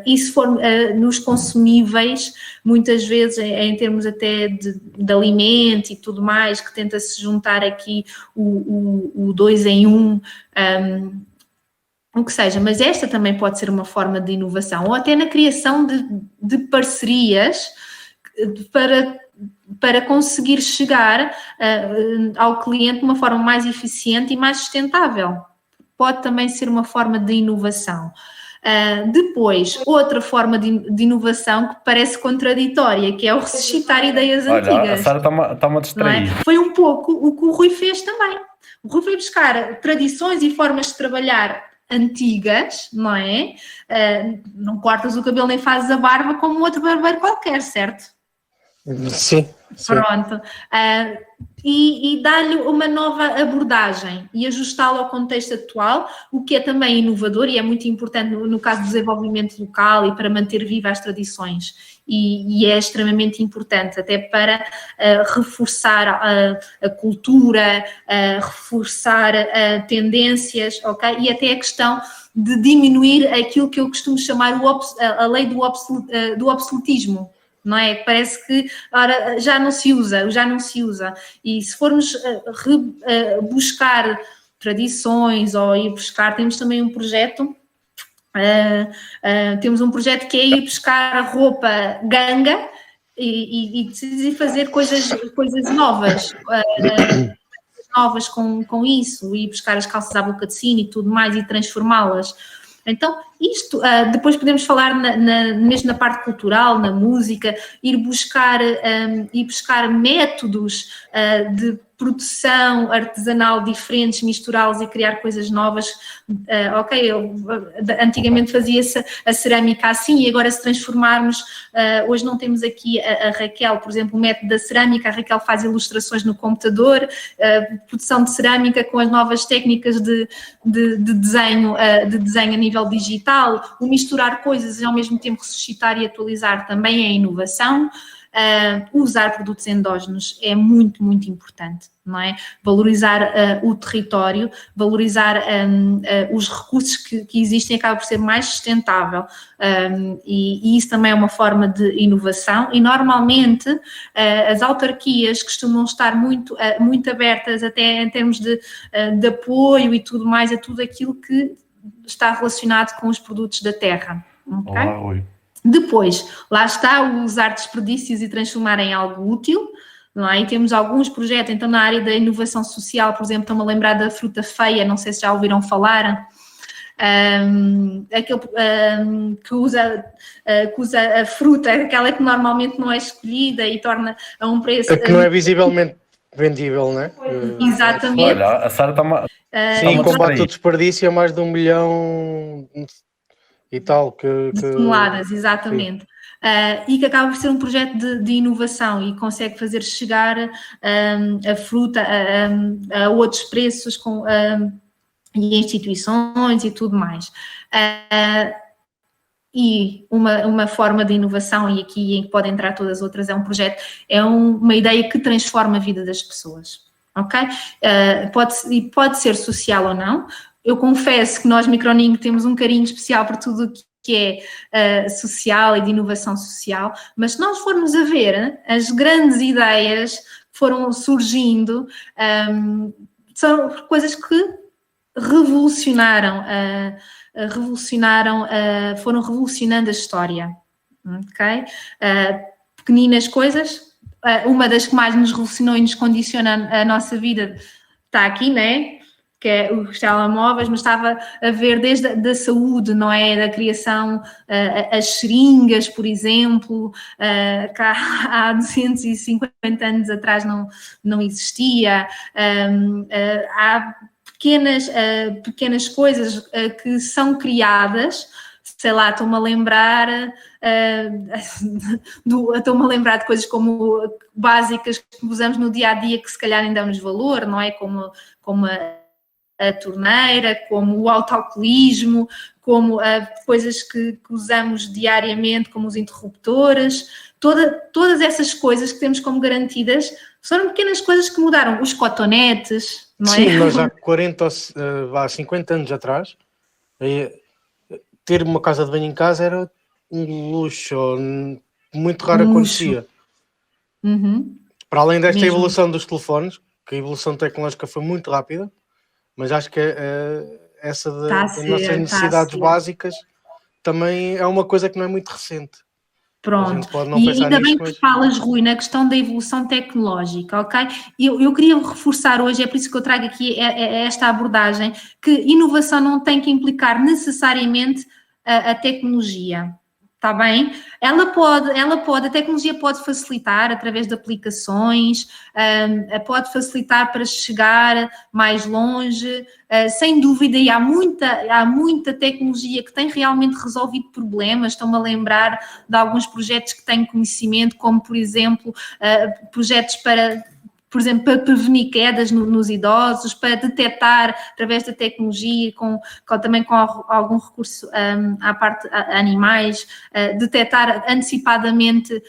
e se for nos consumíveis, muitas vezes em termos até de alimento e tudo mais, que tenta-se juntar aqui o 2 em 1, o que seja, mas esta também pode ser uma forma de inovação, ou até na criação de parcerias para conseguir chegar ao cliente de uma forma mais eficiente e mais sustentável. Pode também ser uma forma de inovação. Depois, outra forma de inovação que parece contraditória, que é o ressuscitar ideias antigas. Olha, a Sara está-me a distrair. Foi um pouco o que o Rui fez também. O Rui foi buscar tradições e formas de trabalhar antigas, não é? Não cortas o cabelo nem fazes a barba como outro barbeiro qualquer, certo? Sim. Pronto. E dar-lhe uma nova abordagem e ajustá-lo ao contexto atual, o que é também inovador e é muito importante no caso do desenvolvimento local e para manter vivas as tradições. E é extremamente importante até para reforçar a cultura, reforçar tendências, ok? E até a questão de diminuir aquilo que eu costumo chamar a lei do obsoletismo. Não é? Parece que já não se usa. E se formos buscar tradições ou ir buscar, temos também um projeto, que é ir buscar a roupa ganga e fazer coisas novas. Novas com isso, e buscar as calças à boca de sino e tudo mais e transformá-las. Então, isto, depois podemos falar mesmo na parte cultural, na música, ir buscar métodos de produção artesanal diferentes, misturá-los e criar coisas novas. Ok, antigamente fazia-se a cerâmica assim e agora se transformarmos, hoje não temos aqui a Raquel, por exemplo, o método da cerâmica, a Raquel faz ilustrações no computador, produção de cerâmica com as novas técnicas de desenho a nível digital, o misturar coisas e ao mesmo tempo ressuscitar e atualizar também é inovação. Usar produtos endógenos é muito, muito importante, não é? Valorizar o território, valorizar os recursos que existem acaba por ser mais sustentável e isso também é uma forma de inovação e normalmente as autarquias costumam estar muito abertas até em termos de apoio e tudo mais, a tudo aquilo que está relacionado com os produtos da terra. Okay? Olá, Rui. Depois, lá está o usar desperdícios e transformar em algo útil, não é? E temos alguns projetos, então na área da inovação social, por exemplo, estou-me a lembrar da fruta feia, não sei se já ouviram falar, aquele que usa a fruta, aquela que normalmente não é escolhida e torna a um preço... A que não é visivelmente vendível, não é? Exatamente. Olha, a Sara está-me sim, combate o desperdício a mais de 1 milhão... e tal, de toneladas, exatamente. E que acaba por ser um projeto de inovação e consegue fazer chegar a fruta a outros preços e instituições e tudo mais. E uma forma de inovação, e aqui em que podem entrar todas as outras, é um projeto, é uma ideia que transforma a vida das pessoas, ok? Pode ser social ou não. Eu confesso que nós, Microninho, temos um carinho especial por tudo o que é social e de inovação social, mas se nós formos a ver as grandes ideias que foram surgindo, são coisas que foram revolucionando a história, ok? Pequeninas coisas, uma das que mais nos revolucionou e nos condiciona a nossa vida está aqui, não é? Que é os telemóveis, mas estava a ver desde a saúde, não é? Da criação, as seringas, por exemplo, que há 250 anos atrás não existia. Há pequenas coisas que são criadas, sei lá, estou-me a lembrar de coisas como básicas que usamos no dia-a-dia que se calhar nem damos valor, não é? Como a torneira, como o autoalcoolismo, como coisas que usamos diariamente, como os interruptores, todas essas coisas que temos como garantidas foram pequenas coisas que mudaram. Os cotonetes, não é? Sim, nós há 40 ou 50 anos atrás, ter uma casa de banho em casa era um luxo, muito raro acontecia. Uhum. Para além desta Mesmo. evolução dos telefones, que a evolução tecnológica foi muito rápida, mas acho que essa das nossas necessidades básicas também é uma coisa que não é muito recente. A Pronto, gente pode não e pensar ainda bem nisto, que mas... falas, Rui, na questão da evolução tecnológica, ok? Eu queria reforçar hoje, é por isso que eu trago aqui esta abordagem, que inovação não tem que implicar necessariamente a tecnologia, está bem? A tecnologia pode facilitar através de aplicações, pode facilitar para chegar mais longe, sem dúvida, e há muita tecnologia que tem realmente resolvido problemas. Estou-me a lembrar de alguns projetos que tenho conhecimento, como, por exemplo, projetos para prevenir quedas nos idosos, para detectar, através da tecnologia, também com algum recurso à parte a animais, detectar antecipadamente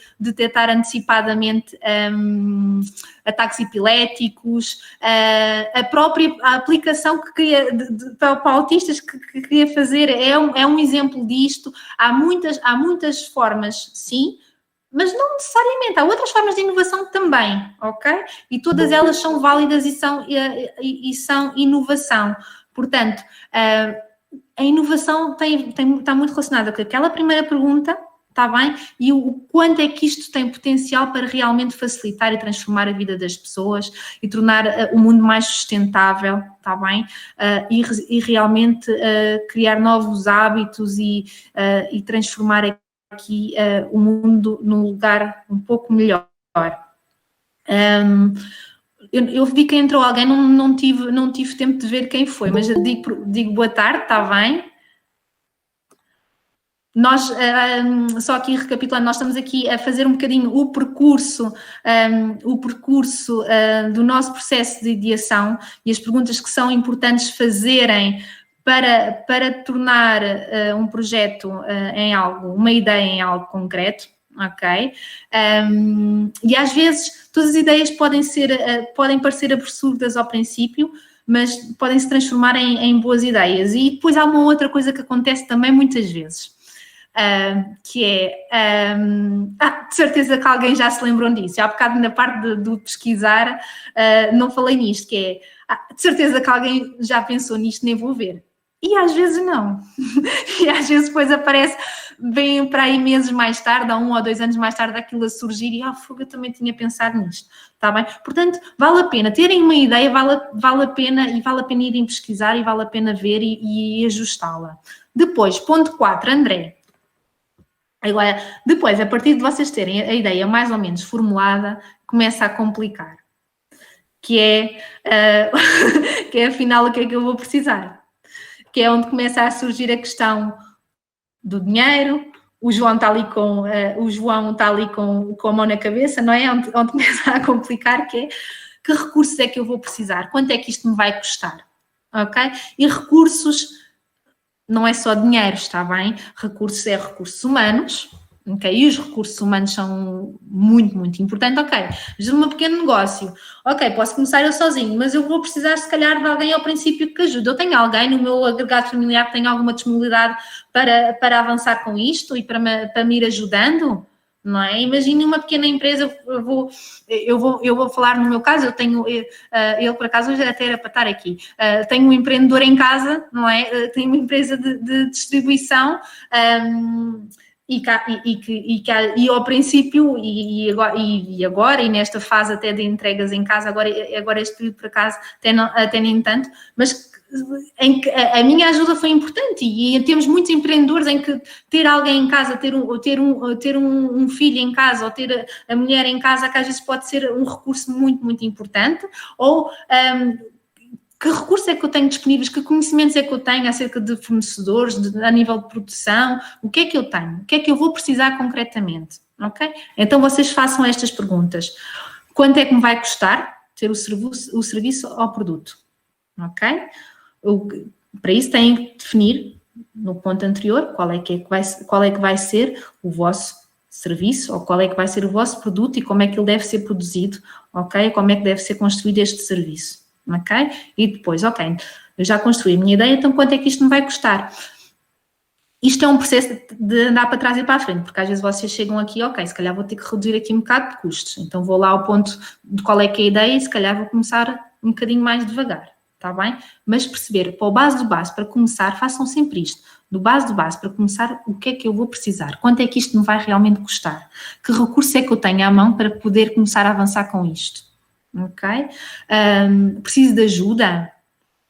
ataques epiléticos, a aplicação que queria, para autistas que queria fazer, é um exemplo disto. Há muitas formas, sim, mas não necessariamente, há outras formas de inovação também, ok? E todas elas são válidas e são inovação. Portanto, a inovação está muito relacionada com aquela primeira pergunta, está bem? E o quanto é que isto tem potencial para realmente facilitar e transformar a vida das pessoas e tornar o mundo mais sustentável, está bem? E realmente criar novos hábitos e transformar aqui o mundo num lugar um pouco melhor. Eu vi que entrou alguém, não tive tempo de ver quem foi, mas eu digo boa tarde, está bem? Nós, só aqui recapitulando, nós estamos aqui a fazer um bocadinho o percurso do nosso processo de ideação e as perguntas que são importantes fazerem para tornar um projeto em algo, uma ideia em algo concreto, ok? E às vezes todas as ideias podem parecer absurdas ao princípio, mas podem se transformar em boas ideias. E depois há uma outra coisa que acontece também muitas vezes, que é, de certeza que alguém já se lembrou disso, há bocado na parte do pesquisar, não falei nisto, que é, de certeza que alguém já pensou nisto, nem vou ver. E às vezes não. E às vezes depois aparece, vem para aí meses mais tarde, há 1 ou 2 anos mais tarde, aquilo a surgir e, fogo, eu também tinha pensado nisto, está bem? Portanto, vale a pena terem uma ideia, vale a pena irem pesquisar e vale a pena ver e ajustá-la. Depois, ponto 4, André. Agora, depois, a partir de vocês terem a ideia mais ou menos formulada, começa a complicar. Que é afinal, o que é que eu vou precisar? Que é onde começa a surgir a questão do dinheiro. O João está ali com a mão na cabeça, não é? Onde começa a complicar, que é que recursos é que eu vou precisar? Quanto é que isto me vai custar? Ok? E recursos não é só dinheiro, está bem? Recursos humanos, ok? E os recursos humanos são muito, muito importantes, ok? Mas um pequeno negócio, ok, posso começar eu sozinho, mas eu vou precisar, se calhar, de alguém ao princípio que ajude. Eu tenho alguém no meu agregado familiar que tem alguma disponibilidade para avançar com isto e para me ir ajudando, não é? Imagine uma pequena empresa, eu vou falar no meu caso, ele por acaso hoje até era para estar aqui, tenho um empreendedor em casa, não é? Tenho uma empresa de distribuição, e ao princípio, e agora, e nesta fase até de entregas em casa, agora este período por acaso até nem tanto, mas em que a minha ajuda foi importante, e temos muitos empreendedores em que ter alguém em casa, ter um filho em casa, ou ter a mulher em casa, que às vezes pode ser um recurso muito, muito importante, ou que recursos é que eu tenho disponíveis, que conhecimentos é que eu tenho acerca de fornecedores, a nível de produção, o que é que eu tenho, o que é que eu vou precisar concretamente, ok? Então vocês façam estas perguntas. Quanto é que me vai custar ter o serviço ou produto, ok? Para isso têm que definir, no ponto anterior, qual é que vai ser o vosso serviço, ou qual é que vai ser o vosso produto e como é que ele deve ser produzido, ok? Como é que deve ser construído este serviço, ok? E depois, ok, eu já construí a minha ideia, então quanto é que isto me vai custar? Isto é um processo de andar para trás e para a frente, porque às vezes vocês chegam aqui, ok, se calhar vou ter que reduzir aqui um bocado de custos, então vou lá ao ponto de qual é que é a ideia e se calhar vou começar um bocadinho mais devagar, está bem? Mas perceber, para o base do base, para começar, façam sempre isto, do base para começar, o que é que eu vou precisar, quanto é que isto me vai realmente custar, que recurso é que eu tenho à mão para poder começar a avançar com isto, ok? Preciso de ajuda?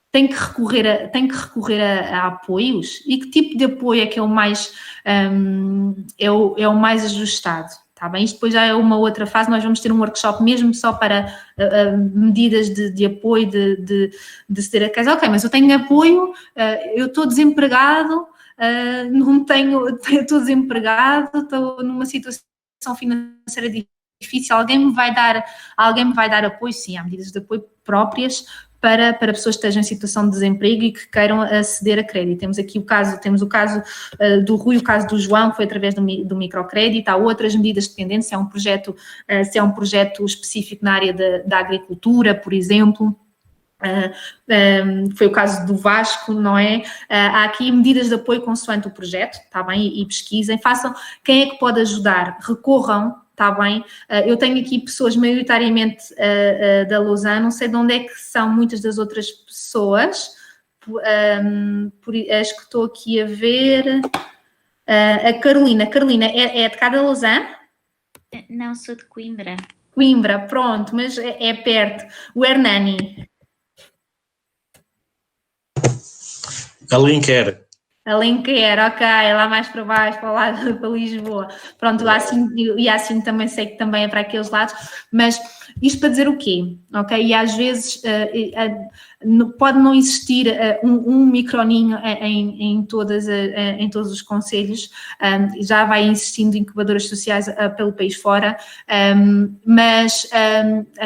Tem que recorrer a apoios? E que tipo de apoio é que é o mais, é o mais ajustado? Tá bem? Isto depois já é uma outra fase, nós vamos ter um workshop mesmo só para medidas de apoio, de ceder a casa. Ok, mas eu tenho apoio, eu estou desempregado, estou desempregado, estou numa situação financeira difícil, alguém me vai dar apoio? Sim, há medidas de apoio próprias para pessoas que estejam em situação de desemprego e que queiram aceder a crédito. Temos aqui o caso do Rui, o caso do João, que foi através do microcrédito. Há outras medidas dependentes, se é um projeto específico na área da agricultura, por exemplo. Foi o caso do Vasco, não é? Há aqui medidas de apoio consoante o projeto, está bem? E pesquisem, façam. Quem é que pode ajudar? Recorram. Está bem? Eu tenho aqui pessoas maioritariamente da Lausanne, não sei de onde é que são muitas das outras pessoas, as que estou aqui a ver. A Carolina é de cá da Lausanne? Não, sou de Coimbra. Coimbra, pronto, mas é perto. O Hernani? Alenquer. Alenquer, ok, lá mais para baixo, para Lisboa. Pronto, assim também sei que também é para aqueles lados, mas isto para dizer o quê? Ok, e às vezes pode não existir um microninho em todos os concelhos, já vai existindo incubadoras sociais pelo país fora, mas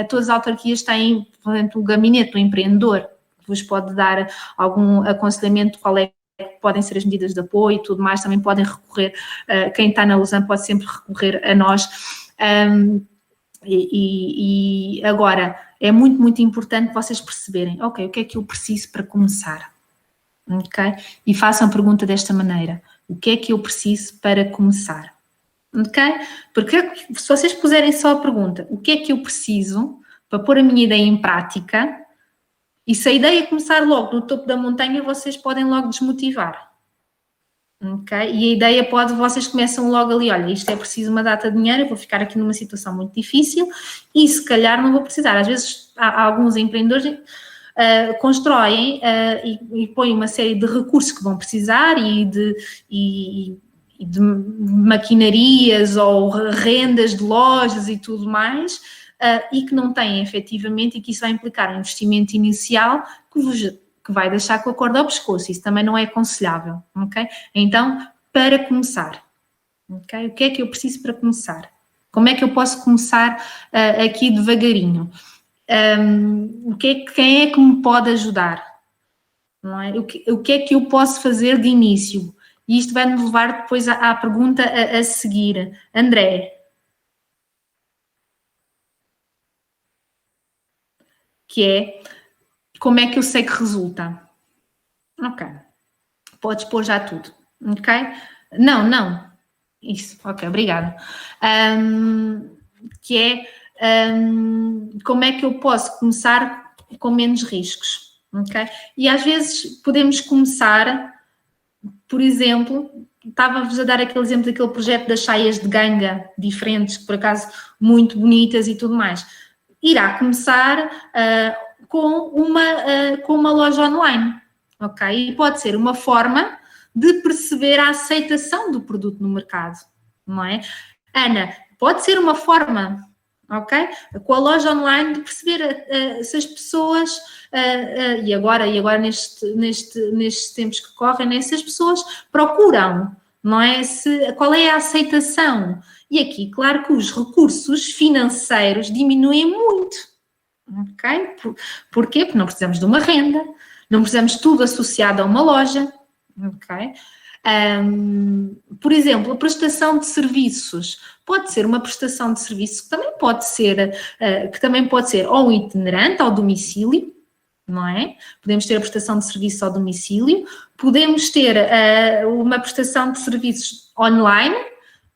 todas as autarquias têm, por exemplo, o gabinete do empreendedor, que vos pode dar algum aconselhamento qual é podem ser as medidas de apoio e tudo mais, também podem recorrer, quem está na Lausanne pode sempre recorrer a nós. E agora, é muito, muito importante vocês perceberem, ok, o que é que eu preciso para começar? Ok? E façam a pergunta desta maneira, o que é que eu preciso para começar? Ok? Porque se vocês puserem só a pergunta, o que é que eu preciso para pôr a minha ideia em prática, e se a ideia é começar logo no topo da montanha, vocês podem logo desmotivar. Ok? E a ideia vocês começam logo ali, olha, isto é preciso uma data de dinheiro, eu vou ficar aqui numa situação muito difícil e se calhar não vou precisar. Às vezes há alguns empreendedores constroem e põem uma série de recursos que vão precisar e de maquinarias ou rendas de lojas e tudo mais, e que não têm efetivamente, e que isso vai implicar um investimento inicial que vai deixar com a corda ao pescoço. Isso também não é aconselhável, ok? Então, para começar, ok? O que é que eu preciso para começar? Como é que eu posso começar aqui devagarinho? Quem é que me pode ajudar? Não é? O que é que eu posso fazer de início? E isto vai-me levar depois à pergunta a seguir. André. Que é, como é que eu sei que resulta? Ok. Podes pôr já tudo, ok? Não. Isso, ok, obrigada. Que é, como é que eu posso começar com menos riscos, ok? E às vezes podemos começar, por exemplo, estava-vos a dar aquele exemplo daquele projeto das saias de ganga diferentes, por acaso muito bonitas e tudo mais. Irá começar com uma loja online, ok? E pode ser uma forma de perceber a aceitação do produto no mercado, não é? Ana, pode ser uma forma, ok? Com a loja online de perceber se as pessoas, e agora nestes tempos que correm, né, se as pessoas procuram, não é? Qual é a aceitação? E aqui, claro que os recursos financeiros diminuem muito, ok? Porquê? Porque não precisamos de uma renda, não precisamos de tudo associado a uma loja, ok? Por exemplo, a prestação de serviços Pode ser uma prestação de serviço que também pode ser ou um itinerante ao domicílio, não é? Podemos ter a prestação de serviço ao domicílio, podemos ter uma prestação de serviços online,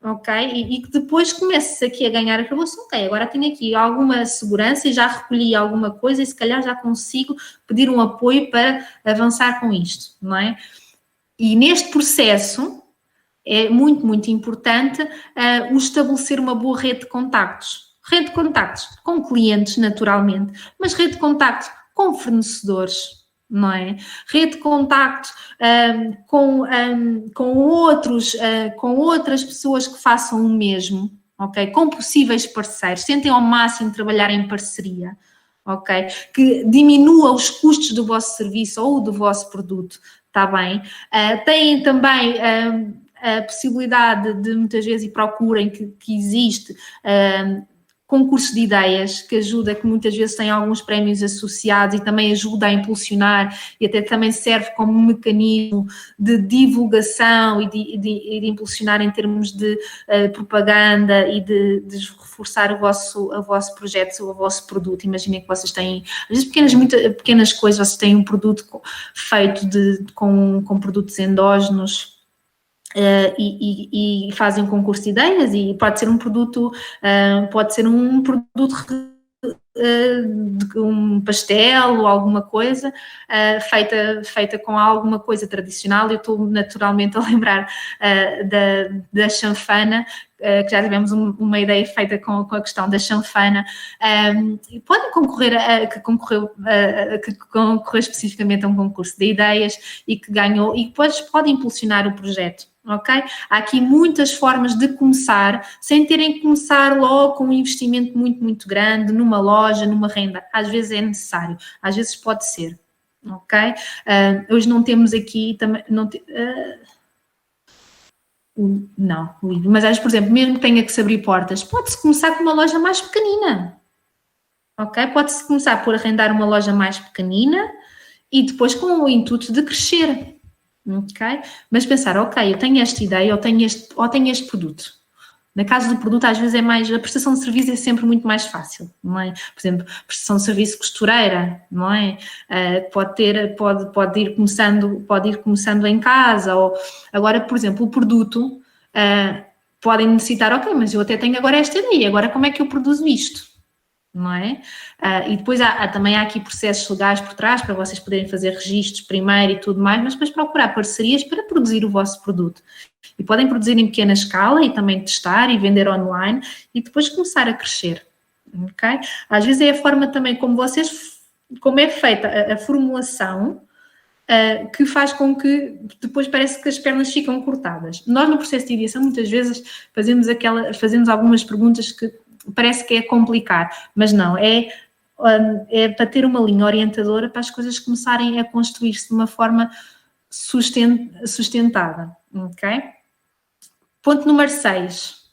ok? E que depois comece aqui a ganhar a relação, ok, agora tenho aqui alguma segurança e já recolhi alguma coisa e se calhar já consigo pedir um apoio para avançar com isto, não é? E neste processo é muito, muito importante o estabelecer uma boa rede de contactos. Rede de contactos com clientes, naturalmente, mas rede de contactos com fornecedores, não é? Rede de contactos com outras pessoas que façam o mesmo, ok? Com possíveis parceiros, tentem ao máximo trabalhar em parceria, ok? Que diminua os custos do vosso serviço ou do vosso produto, está bem? Têm também a possibilidade de muitas vezes, e procurem que existe concurso de ideias, que ajuda, que muitas vezes tem alguns prémios associados e também ajuda a impulsionar e até também serve como mecanismo de divulgação e de impulsionar em termos de propaganda e de reforçar o vosso projeto, o vosso produto. Imaginem que vocês têm, às vezes pequenas coisas, vocês têm um produto feito com produtos endógenos, e fazem um concurso de ideias e pode ser um produto de um pastel ou alguma coisa feita com alguma coisa tradicional. Eu estou naturalmente a lembrar da chanfana, que já tivemos uma ideia feita com a questão da chanfana, e podem que concorreu especificamente a um concurso de ideias e que ganhou, e depois pode impulsionar o projeto. Ok? Há aqui muitas formas de começar, sem terem que começar logo com um investimento muito, muito grande, numa loja, numa renda. Às vezes é necessário, às vezes pode ser. Ok? Hoje não temos aqui também. Não, mas às vezes, por exemplo, mesmo que tenha que se abrir portas, pode-se começar com uma loja mais pequenina. Ok? Pode-se começar por arrendar uma loja mais pequenina e depois com o intuito de crescer. Ok? Mas pensar, ok, eu tenho esta ideia, ou tenho este produto. Na casa do produto, às vezes a prestação de serviço é sempre muito mais fácil, não é? Por exemplo, prestação de serviço costureira, não é? Pode ir começando em casa, ou agora, por exemplo, o produto, podem necessitar, ok, mas eu até tenho agora esta ideia, agora como é que eu produzo isto? Não é? E depois também há aqui processos legais por trás para vocês poderem fazer registros primeiro e tudo mais, mas depois procurar parcerias para produzir o vosso produto. E podem produzir em pequena escala e também testar e vender online e depois começar a crescer. Okay? Às vezes é a forma também como é feita a formulação, que faz com que depois parece que as pernas ficam cortadas. Nós no processo de ideação muitas vezes fazemos algumas perguntas que parece que é complicar, mas não, é para ter uma linha orientadora para as coisas começarem a construir-se de uma forma sustentada, ok? Ponto número 6.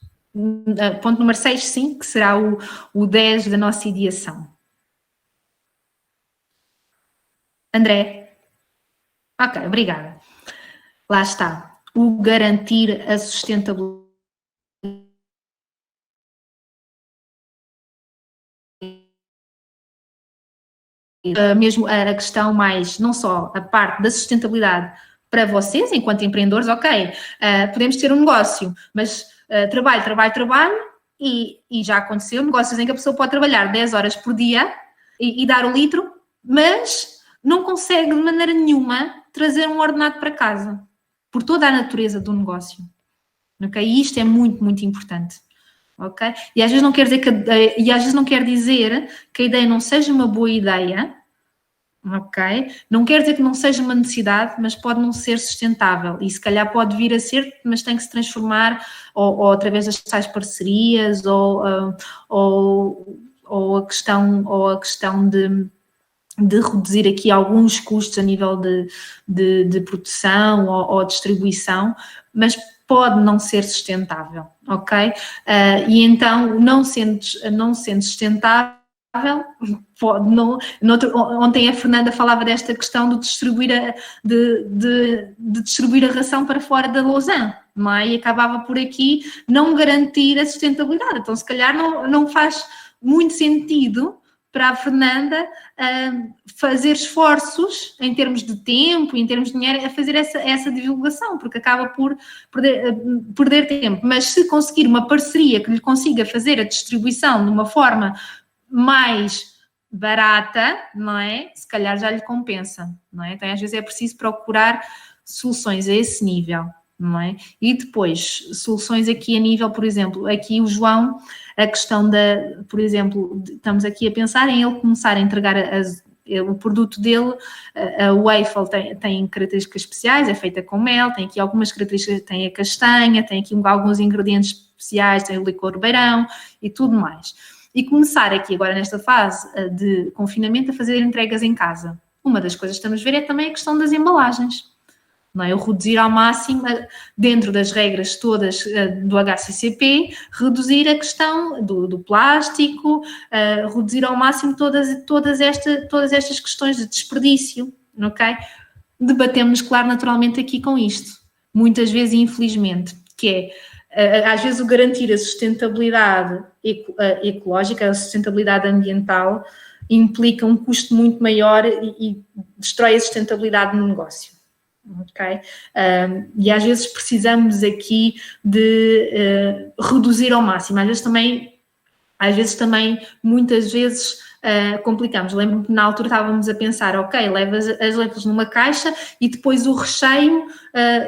Ponto número 6, sim, que será o 10 da nossa ideação. André? Ok, obrigada. Lá está. O garantir a sustentabilidade. Mesmo a questão mais, não só a parte da sustentabilidade para vocês, enquanto empreendedores, ok, podemos ter um negócio, mas trabalho, e já aconteceu negócios em que a pessoa pode trabalhar 10 horas por dia e dar o litro, mas não consegue de maneira nenhuma trazer um ordenado para casa, por toda a natureza do negócio, ok? E isto é muito, muito importante. Okay? E às vezes não quer dizer que a ideia não seja uma boa ideia, ok? Não quer dizer que não seja uma necessidade, mas pode não ser sustentável e se calhar pode vir a ser, mas tem que se transformar ou através das tais parcerias ou a questão de reduzir aqui alguns custos a nível de produção ou distribuição, mas pode não ser sustentável, ok? E então, não sendo sustentável, ontem a Fernanda falava desta questão de distribuir a ração para fora da Lausanne, não é? E acabava por aqui não garantir a sustentabilidade. Então, se calhar não faz muito sentido para a Fernanda fazer esforços em termos de tempo, em termos de dinheiro, a fazer essa divulgação, porque acaba por perder tempo. Mas se conseguir uma parceria que lhe consiga fazer a distribuição de uma forma mais barata, não é? Se calhar já lhe compensa, não é? Então, às vezes é preciso procurar soluções a esse nível, não é? E depois, soluções aqui a nível, por exemplo, aqui o João, a questão por exemplo, estamos aqui a pensar em ele começar a entregar o produto dele, a waffle tem características especiais, é feita com mel, tem aqui algumas características, tem a castanha, tem aqui alguns ingredientes especiais, tem o licor beirão e tudo mais. E começar aqui agora nesta fase de confinamento a fazer entregas em casa. Uma das coisas que estamos a ver é também a questão das embalagens. Não é? Eu reduzir ao máximo, dentro das regras todas do HACCP, reduzir a questão do plástico, reduzir ao máximo todas estas questões de desperdício, ok? Debatemos, claro, naturalmente aqui com isto, muitas vezes, infelizmente, que é, às vezes, o garantir a sustentabilidade ecológica, a sustentabilidade ambiental, implica um custo muito maior e destrói a sustentabilidade no negócio. Ok? E às vezes precisamos aqui de reduzir ao máximo. Às vezes também muitas vezes complicamos. Lembro-me que na altura estávamos a pensar, ok, levas as letras numa caixa e depois o recheio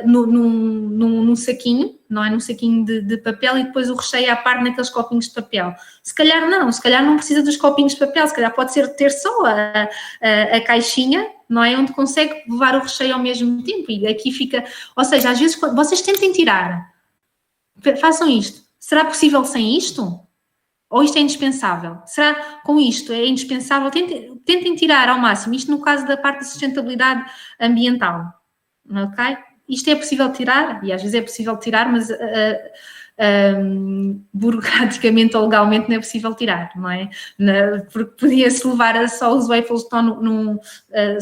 num saquinho, não é? Num saquinho de papel e depois o recheio à parte naqueles copinhos de papel. Se calhar não precisa dos copinhos de papel, se calhar pode ter só a caixinha, não é? Onde consegue levar o recheio ao mesmo tempo e aqui fica, ou seja, às vezes vocês tentem tirar, façam isto, será possível sem isto? Ou isto é indispensável? Será com isto é indispensável? Tentem tirar ao máximo, isto no caso da parte da sustentabilidade ambiental, ok? Isto é possível tirar, e às vezes é possível tirar, mas burocraticamente ou legalmente não é possível tirar, não é? Porque podia-se levar só os waffles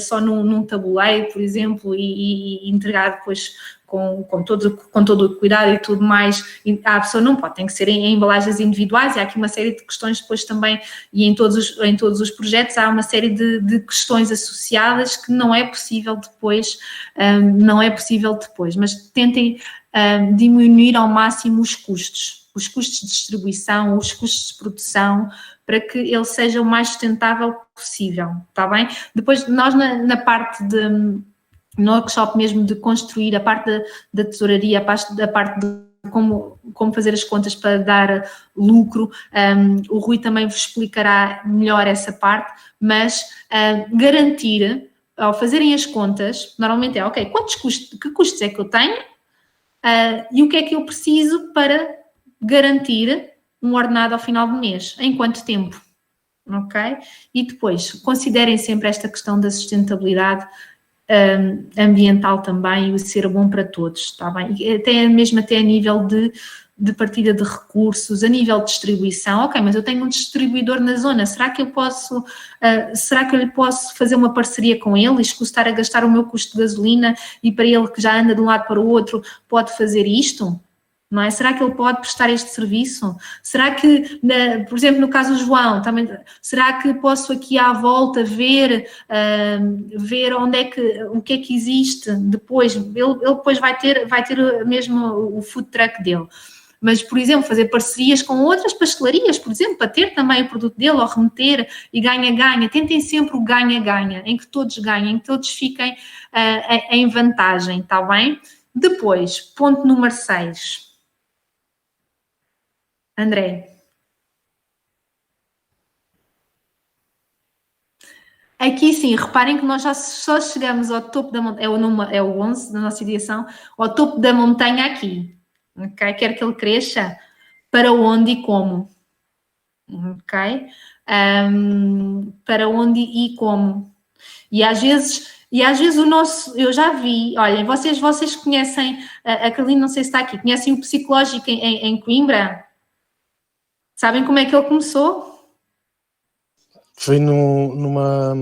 só num tabuleiro, por exemplo, e entregar depois com todo o cuidado e tudo mais. A pessoa não pode, tem que ser em embalagens individuais, e há aqui uma série de questões depois também, e em todos os projetos há uma série de questões associadas que não é possível depois, mas tentem diminuir ao máximo os custos de distribuição, os custos de produção, para que ele seja o mais sustentável possível, está bem? Depois, nós na parte no workshop mesmo de construir a parte da tesouraria, a parte de como fazer as contas para dar lucro, o Rui também vos explicará melhor essa parte, mas garantir, ao fazerem as contas, normalmente é, ok, que custos é que eu tenho e o que é que eu preciso para garantir um ordenado ao final do mês, em quanto tempo, ok? E depois, considerem sempre esta questão da sustentabilidade ambiental também e o ser bom para todos, está bem? Até a nível de partilha de recursos, a nível de distribuição, ok, mas eu tenho um distribuidor na zona, será que eu lhe posso fazer uma parceria com ele e estar a gastar o meu custo de gasolina e para ele que já anda de um lado para o outro pode fazer isto? Não é? Será que ele pode prestar este serviço? Será que, por exemplo, no caso do João, também, será que posso aqui à volta ver o que é que existe depois? Ele depois vai ter mesmo o food truck dele. Mas, por exemplo, fazer parcerias com outras pastelarias, por exemplo, para ter também o produto dele ou remeter e ganha-ganha. Tentem sempre o ganha-ganha, em que todos ganhem, em que todos fiquem em vantagem, está bem? Depois, ponto número 6. André. Aqui sim, reparem que nós já só chegamos ao topo da montanha, é o 11 da nossa ideação, ao topo da montanha aqui, ok? Quer que ele cresça, para onde e como, ok? Para onde e como. E às vezes o nosso, eu já vi, olhem, vocês conhecem, a Carolina não sei se está aqui, conhecem o psicológico em Coimbra? Sabem como é que ele começou? Foi numa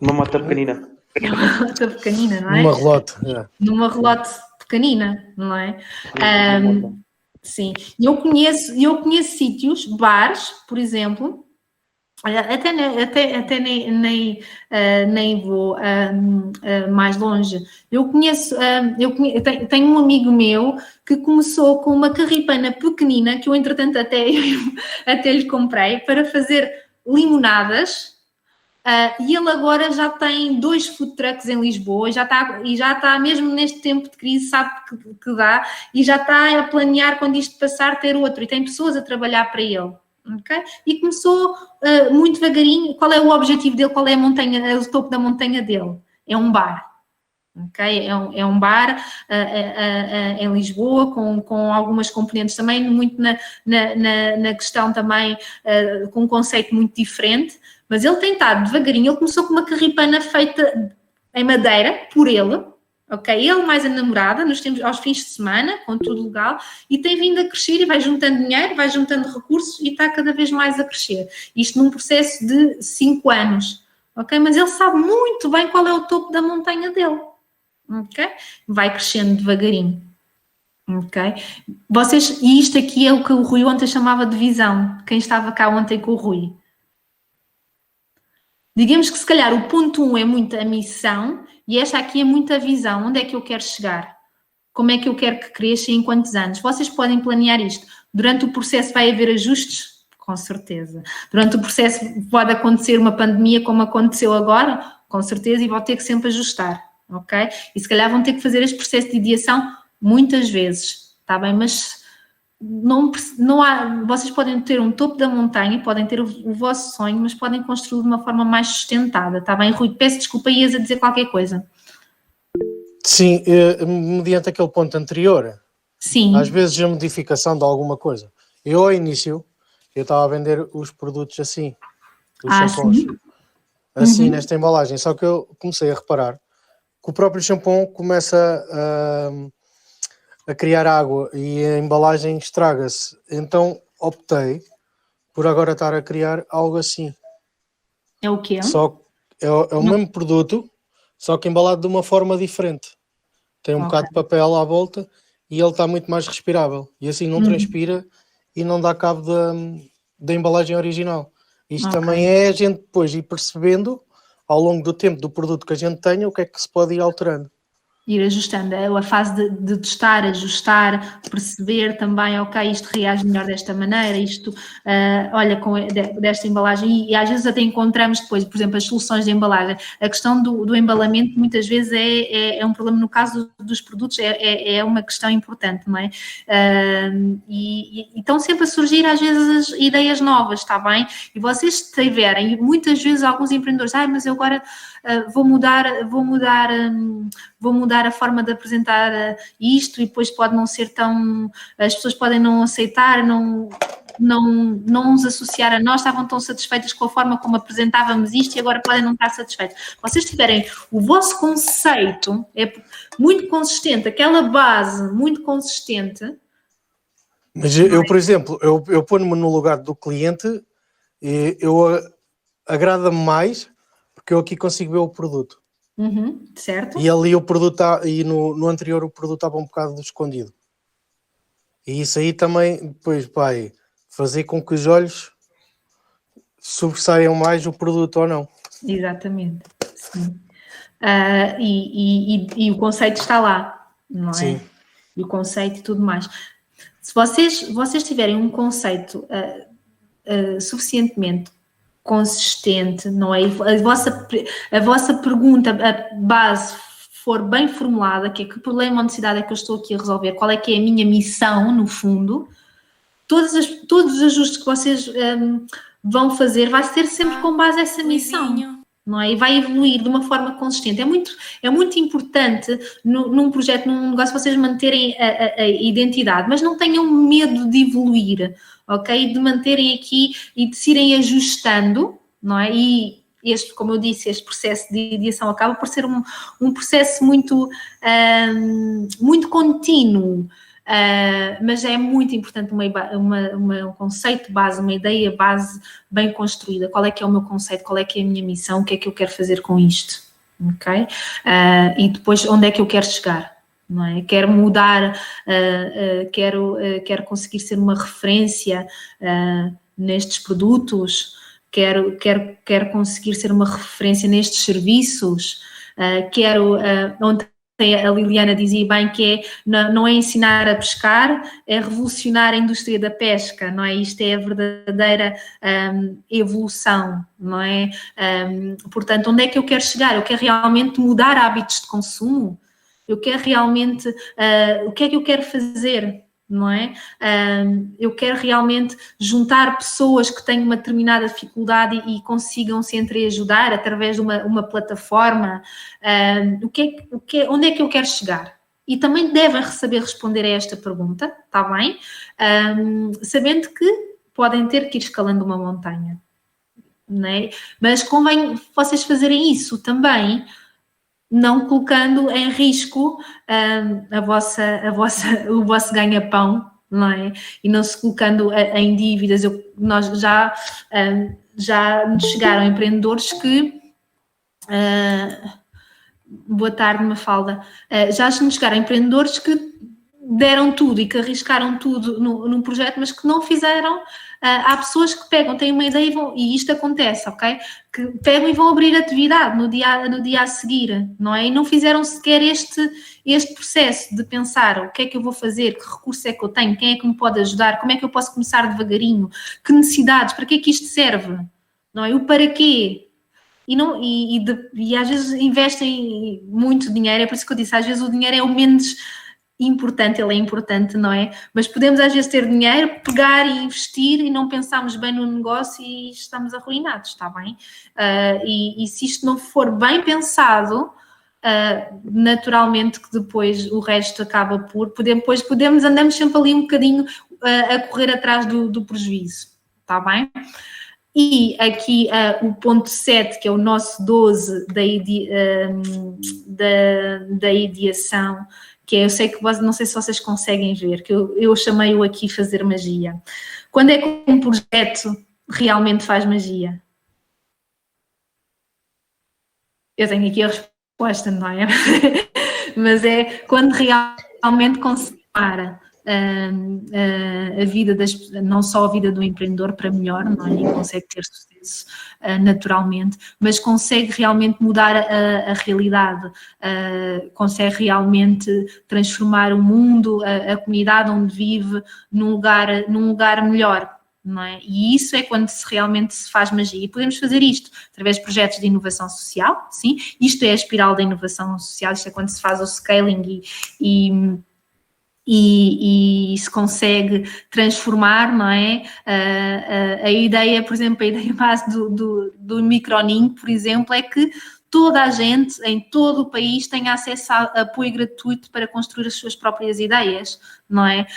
Uma moto pequenina. Uma moto pequenina, não é? Numa relote, é. Numa relote pequenina, não é? Sim, Sim, eu conheço sítios, bares, por exemplo, até nem vou mais longe. Tenho um amigo meu que começou com uma carripana pequenina, que eu entretanto até lhe comprei, para fazer limonadas. E ele agora já tem 2 food trucks em Lisboa, já está mesmo neste tempo de crise, sabe que dá, e já está a planear, quando isto passar, ter outro, e tem pessoas a trabalhar para ele. Okay? E começou muito devagarinho. Qual é o objetivo dele? Qual é o topo da montanha dele? É um bar. Okay? É um bar em Lisboa, com algumas componentes também, muito na questão também, com um conceito muito diferente. Mas ele tem estado devagarinho. Ele começou com uma carripana feita em madeira, por ele, ok? Ele mais a namorada, aos fins de semana, com tudo legal, e tem vindo a crescer e vai juntando dinheiro, vai juntando recursos e está cada vez mais a crescer. Isto num processo de 5 anos, ok? Mas ele sabe muito bem qual é o topo da montanha dele, ok? Vai crescendo devagarinho. Ok? E isto aqui é o que o Rui ontem chamava de visão. Quem estava cá ontem com o Rui. Digamos que se calhar o ponto 1 é muito a missão e esta aqui é muito a visão. Onde é que eu quero chegar? Como é que eu quero que cresça e em quantos anos? Vocês podem planear isto. Durante o processo vai haver ajustes? Com certeza. Durante o processo pode acontecer uma pandemia como aconteceu agora? Com certeza, e vão ter que sempre ajustar. Ok? E se calhar vão ter que fazer este processo de ideação muitas vezes. Está bem? Mas não há, vocês podem ter um topo da montanha, podem ter o vosso sonho, mas podem construí-lo de uma forma mais sustentada, está bem, Rui? Peço desculpa, ias a dizer qualquer coisa. Sim, mediante aquele ponto anterior, sim, às vezes a modificação de alguma coisa. Eu ao início, eu estava a vender os produtos assim, os shampoos, sim? assim nesta embalagem, só que eu comecei a reparar que o próprio shampoo começa a criar água e a embalagem estraga-se. Então optei por agora estar a criar algo assim. É o quê? Só é o mesmo produto, só que embalado de uma forma diferente. Tem um bocado de papel à volta e ele está muito mais respirável. E assim não transpira e não dá cabo da embalagem original. Isto também é a gente depois ir percebendo ao longo do tempo do produto que a gente tenha o que é que se pode ir alterando. Ir ajustando, a fase de testar, ajustar, perceber também, ok, isto reage melhor desta maneira, isto, olha, desta embalagem, e às vezes até encontramos depois, por exemplo, as soluções de embalagem. A questão do embalamento muitas vezes é um problema, no caso dos produtos, é uma questão importante, não é? E estão sempre a surgir às vezes ideias novas, está bem? E vocês tiverem, e muitas vezes alguns empreendedores, mas eu agora vou mudar a forma de apresentar isto e depois pode não ser tão... As pessoas podem não aceitar, não nos associar a nós, estavam tão satisfeitas com a forma como apresentávamos isto e agora podem não estar satisfeitos. Vocês tiverem o vosso conceito, é muito consistente, aquela base muito consistente... Mas eu, por exemplo, eu ponho-me no lugar do cliente e agrada-me mais porque eu aqui consigo ver o produto. Certo. E ali o produto no anterior o produto estava um bocado escondido. E isso aí também depois vai fazer com que os olhos sobressaiam mais o produto ou não. Exatamente, sim. E o conceito está lá, não é? Sim. E o conceito e tudo mais. Se vocês tiverem um conceito suficientemente consistente, não é? A vossa pergunta, a base for bem formulada, que é que problema ou necessidade é que eu estou aqui a resolver, qual é que é a minha missão, no fundo, todos os ajustes que vocês vão fazer vai ser sempre com base nessa missão. Não é? E vai evoluir de uma forma consistente. É muito importante num projeto, num negócio, vocês manterem a identidade, mas não tenham medo de evoluir, ok? De manterem aqui e de se irem ajustando, não é? E como eu disse, este processo de ideação acaba por ser um processo muito contínuo. Mas é muito importante um conceito base, uma ideia base bem construída. Qual é que é o meu conceito? Qual é que é a minha missão? O que é que eu quero fazer com isto? Ok? E depois, onde é que eu quero chegar? não é? Quero mudar, quero conseguir ser uma referência nestes produtos, quero conseguir ser uma referência nestes serviços, onde a Liliana dizia bem que não é ensinar a pescar, é revolucionar a indústria da pesca, não é? Isto é a verdadeira evolução, não é? Portanto, onde é que eu quero chegar? Eu quero realmente mudar hábitos de consumo? Eu quero realmente... o que é que eu quero fazer? Não é? Eu quero realmente juntar pessoas que têm uma determinada dificuldade e consigam se entreajudar através de uma plataforma. Onde é que eu quero chegar? E também devem saber responder a esta pergunta, está bem? Sabendo que podem ter que ir escalando uma montanha, não é? Mas convém vocês fazerem isso também, não colocando em risco o vosso ganha-pão, não é? E não se colocando em dívidas. Nós já nos chegaram empreendedores que... boa tarde, Mafalda. Já nos chegaram empreendedores que deram tudo e que arriscaram tudo num projeto, mas que não fizeram. Há pessoas que pegam, têm uma ideia e isto acontece, ok? Que pegam e vão abrir atividade no dia a seguir, não é? E não fizeram sequer este processo de pensar o que é que eu vou fazer, que recurso é que eu tenho, quem é que me pode ajudar, como é que eu posso começar devagarinho, que necessidades, para que é que isto serve, não é? O para quê? E às vezes investem muito dinheiro, é por isso que eu disse, às vezes o dinheiro é o menos importante, ele é importante, não é? Mas podemos às vezes ter dinheiro, pegar e investir e não pensarmos bem no negócio e estamos arruinados, está bem? E se isto não for bem pensado, naturalmente que depois o resto acaba por... andamos sempre ali um bocadinho a correr atrás do prejuízo, está bem? E aqui o ponto 7, que é o nosso 12 da ideação, que eu sei que não sei se vocês conseguem ver, que eu chamei-o aqui fazer magia. Quando é que um projeto realmente faz magia? Eu tenho aqui a resposta, não é? Mas é quando realmente consegue a vida não só a vida do empreendedor para melhor, não é? E consegue ter sucesso naturalmente, mas consegue realmente mudar a realidade, consegue realmente transformar o mundo, a comunidade onde vive num lugar melhor. Não é? E isso é quando realmente se faz magia. E podemos fazer isto através de projetos de inovação social, sim? Isto é a espiral da inovação social, isto é quando se faz o scaling e se consegue transformar, não é? A ideia, por exemplo, a ideia base do Microninho, por exemplo, é que toda a gente, em todo o país, tenha acesso a apoio gratuito para construir as suas próprias ideias, não é?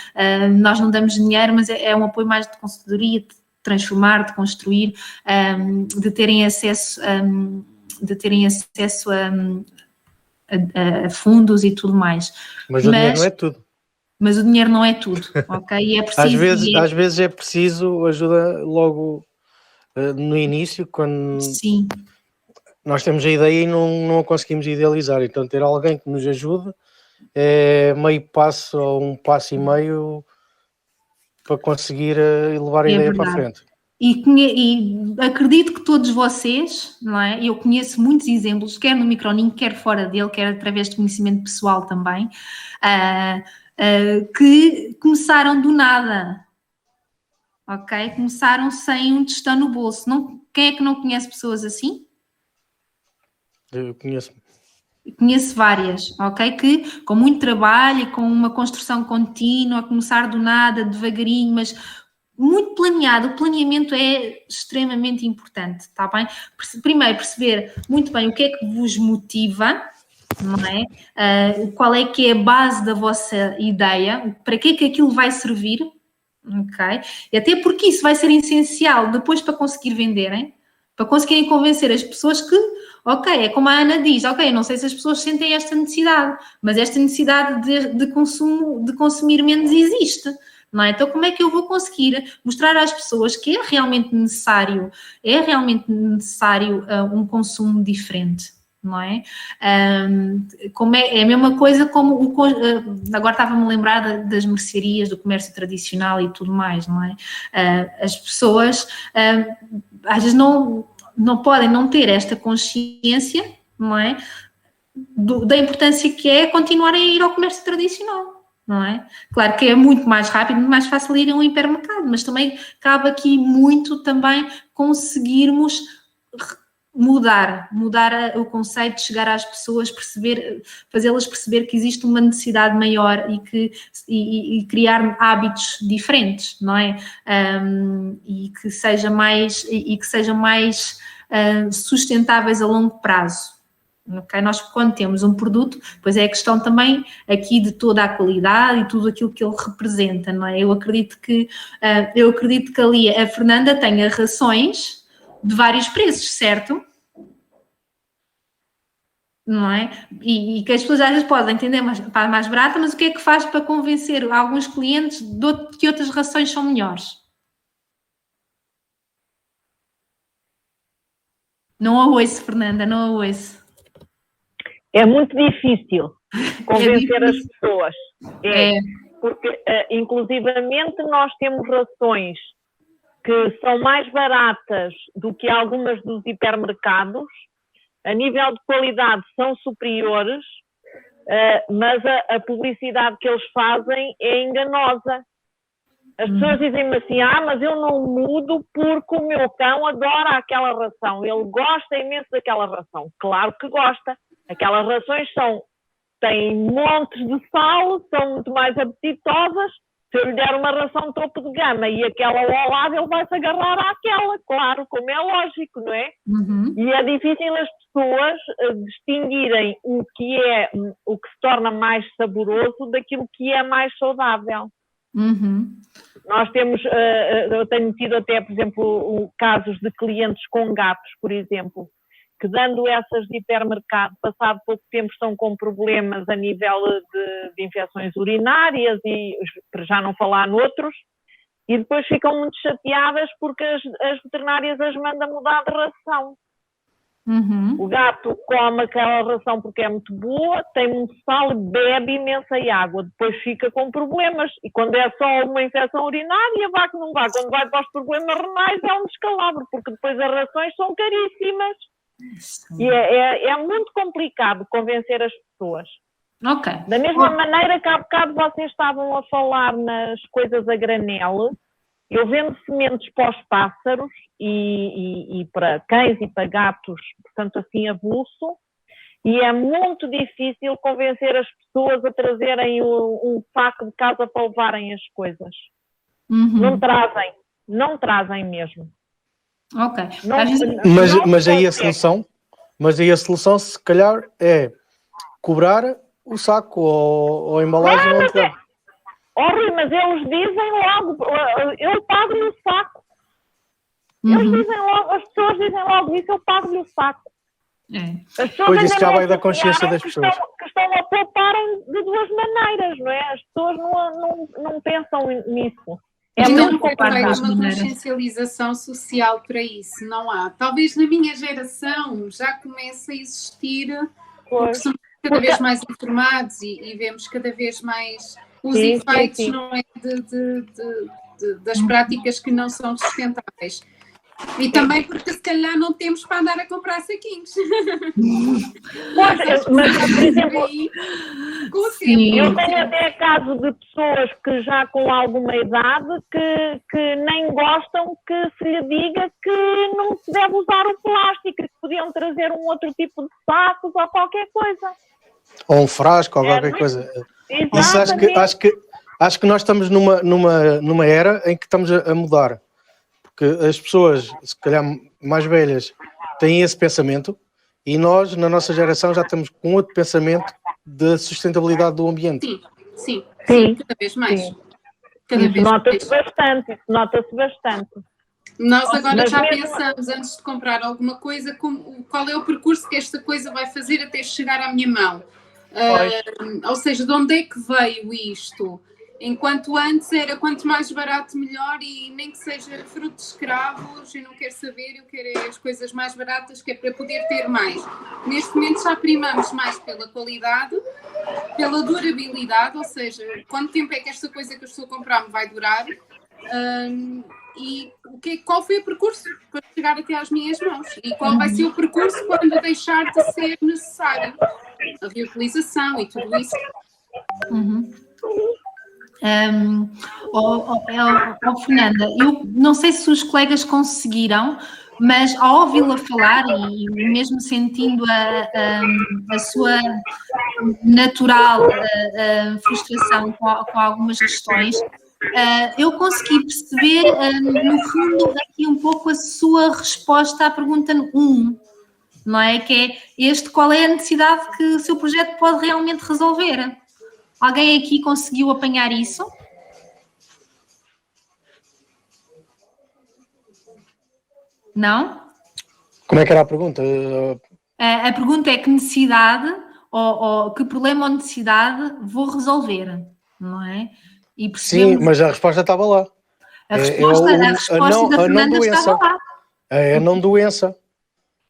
Nós não damos dinheiro, mas é um apoio mais de consultoria, de transformar, de construir, de terem acesso a fundos e tudo mais. Mas o dinheiro não é tudo. Mas o dinheiro não é tudo, ok? E é preciso, às vezes é preciso ajuda logo no início, quando sim. Nós temos a ideia e não a conseguimos idealizar. Então ter alguém que nos ajude é meio passo ou um passo e meio para conseguir levar a ideia para a frente. E acredito que todos vocês, não é? Eu conheço muitos exemplos, quer no Microninho, quer fora dele, quer através de conhecimento pessoal também, que começaram do nada, ok? Começaram sem um tostão no bolso. Quem é que não conhece pessoas assim? Eu conheço. Conheço várias, ok? Que com muito trabalho e com uma construção contínua, a começar do nada, devagarinho, mas muito planeado. O planeamento é extremamente importante, está bem? Primeiro, perceber muito bem o que é que vos motiva, não é? Qual é que é a base da vossa ideia, para que é que aquilo vai servir, ok? E até porque isso vai ser essencial depois para conseguir venderem, para conseguirem convencer as pessoas que, ok, é como a Ana diz, ok, não sei se as pessoas sentem esta necessidade, mas esta necessidade de consumo, de consumir menos existe, não é? Então como é que eu vou conseguir mostrar às pessoas que é realmente necessário um consumo diferente? não é? Como é a mesma coisa como agora estava-me a lembrar das mercearias, do comércio tradicional e tudo mais, não é? As pessoas às vezes não podem não ter esta consciência, não é? Da importância que é continuarem a ir ao comércio tradicional, não é? Claro que é muito mais rápido, muito mais fácil ir a um hipermercado, mas também cabe aqui muito também conseguirmos mudar o conceito, de chegar às pessoas, fazê-las perceber que existe uma necessidade maior e criar hábitos diferentes, não é? E que sejam mais sustentáveis a longo prazo. Okay? Nós, quando temos um produto, pois é a questão também aqui de toda a qualidade e tudo aquilo que ele representa, não é? Eu acredito que ali a Fernanda tenha rações de vários preços, certo? Não é? E que as pessoas às vezes podem entender mais barata, mas o que é que faz para convencer alguns clientes que outras rações são melhores? Não a ouço, Fernanda, não a ouço. É muito difícil convencer as pessoas. Porque, inclusivamente, nós temos rações que são mais baratas do que algumas dos hipermercados, a nível de qualidade são superiores, mas a publicidade que eles fazem é enganosa. As pessoas dizem-me assim, mas eu não mudo porque o meu cão adora aquela ração, ele gosta imenso daquela ração. Claro que gosta. Aquelas rações têm montes de sal, são muito mais apetitosas. Se eu lhe der uma ração topo de gama e aquela ao lado, ele vai se agarrar àquela, claro, como é lógico, não é? Uhum. E é difícil as pessoas distinguirem o que se torna mais saboroso daquilo que é mais saudável. Uhum. Nós temos, eu tenho tido até, por exemplo, casos de clientes com gatos, por exemplo, que dando essas de hipermercado, passado pouco tempo estão com problemas a nível de infecções urinárias e para já não falar noutros, e depois ficam muito chateadas porque as veterinárias as mandam mudar de ração. Uhum. O gato come aquela ração porque é muito boa, tem muito sal, bebe imensa água, depois fica com problemas. E quando é só uma infecção urinária, vá que não vá. Quando vai para os problemas renais é um descalabro, porque depois as rações são caríssimas. E é muito complicado convencer as pessoas. Ok. Da mesma maneira que há bocado vocês estavam a falar nas coisas a granel, eu vendo sementes para os pássaros e para cães e para gatos, portanto assim avulso, e é muito difícil convencer as pessoas a trazerem um saco de casa para levarem as coisas. Uhum. Não trazem mesmo. Ok. Mas aí a solução se calhar é cobrar o saco ou a embalagem. Rui, mas eles dizem logo, eu pago-lhe o saco. Eles dizem logo, as pessoas dizem logo isso, eu pago-lhe o saco. As pessoas pois isso já vai da consciência das pessoas. Que estão a pouparem de duas maneiras, não é? As pessoas não pensam nisso. É Então, muito complicado uma consciencialização social para isso, não há. Talvez na minha geração já comece a existir, porque somos cada vez mais informados e vemos cada vez mais os efeitos, não é, das práticas que não são sustentáveis. E também porque se calhar não temos para andar a comprar saquinhos. Mas, por exemplo, eu tenho até caso de pessoas que já com alguma idade que nem gostam que se lhe diga que não se deve usar o plástico, que podiam trazer um outro tipo de sacos ou qualquer coisa. Ou um frasco ou qualquer coisa. Isso acho que nós estamos numa era em que estamos a mudar. Porque as pessoas, se calhar mais velhas, têm esse pensamento e nós, na nossa geração, já estamos com outro pensamento da sustentabilidade do ambiente. Sim, cada vez mais. Isso nota-se bastante. Nós agora já pensamos, antes de comprar alguma coisa, qual é o percurso que esta coisa vai fazer até chegar à minha mão. Ou seja, de onde é que veio isto? Enquanto antes era quanto mais barato melhor e nem que seja fruto de escravos, eu não quero saber, eu quero as coisas mais baratas que é para poder ter mais. Neste momento já primamos mais pela qualidade, pela durabilidade, ou seja, quanto tempo é que esta coisa que eu estou a comprar me vai durar e qual foi o percurso para chegar até às minhas mãos e qual vai ser o percurso quando deixar de ser necessário, a reutilização e tudo isso. Fernanda, eu não sei se os colegas conseguiram, mas ao ouvi-la falar e mesmo sentindo a sua natural frustração com algumas questões, eu consegui perceber, no fundo, aqui um pouco a sua resposta à pergunta 1, não é? Que é qual é a necessidade que o seu projeto pode realmente resolver? Alguém aqui conseguiu apanhar isso? Não? Como é que era a pergunta? A pergunta é que necessidade ou que problema ou necessidade vou resolver, não é? E Sim, mas a resposta estava lá. A resposta da Fernanda estava lá. É a não doença.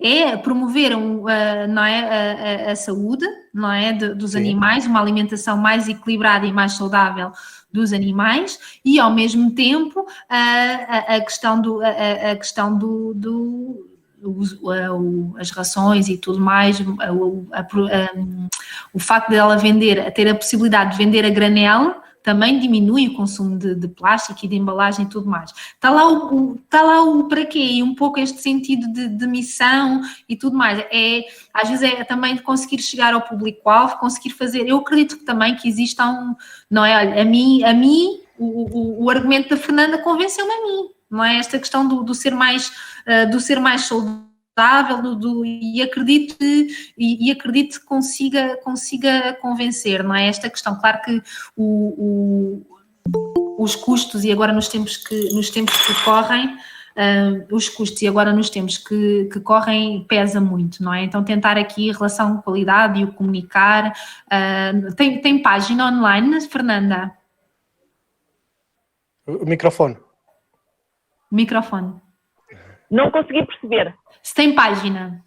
É promover não é, a saúde, não é, dos animais, uma alimentação mais equilibrada e mais saudável dos animais e, ao mesmo tempo, a questão as rações e tudo mais, o facto de ela ter a possibilidade de vender a granel também diminui o consumo de plástico e de embalagem e tudo mais. Está lá o para quê e um pouco este sentido de missão e tudo mais. Às vezes é também de conseguir chegar ao público-alvo, conseguir fazer. Eu acredito que também que exista não é? Olha, a mim o argumento da Fernanda convenceu-me a mim, não é? Esta questão do ser mais saudável e acredito que consiga convencer, não é? Esta questão, claro que os custos e agora nos tempos que correm, os custos e agora nos tempos que correm pesa muito, não é? Então tentar aqui a relação qualidade e o comunicar. Tem página online, Fernanda? O microfone. Não consegui perceber. Se tem página?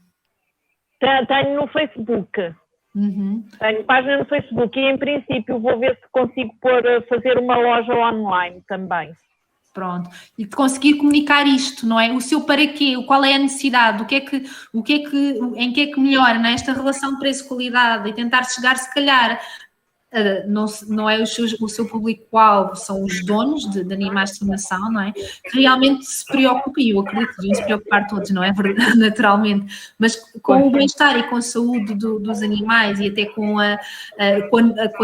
Tenho no Facebook. Tenho página no Facebook e, em princípio, vou ver se consigo fazer uma loja online também. Pronto. E de conseguir comunicar isto, não é? O seu para quê? Qual é a necessidade? Em que é que melhora, não é? Esta relação preço-qualidade e tentar chegar, se calhar, não é o seu público-alvo, são os donos de animais de estimação, não é? Que realmente se preocupam, e eu acredito que deviam se preocupar todos, não é? Naturalmente, mas com o bem-estar e com a saúde dos animais e até com a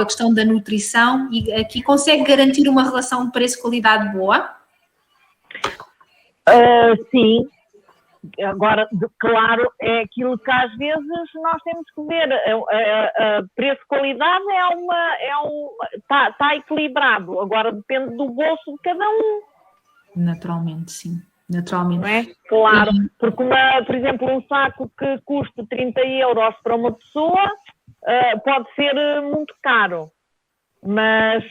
questão da nutrição, e aqui consegue garantir uma relação preço-qualidade boa? Sim. Agora, claro, é aquilo que às vezes nós temos que ver. Preço-qualidade está equilibrado. Agora depende do bolso de cada um. Naturalmente, sim. Naturalmente. Não é? Claro, porque, por exemplo, um saco que custa 30 euros para uma pessoa pode ser muito caro. Mas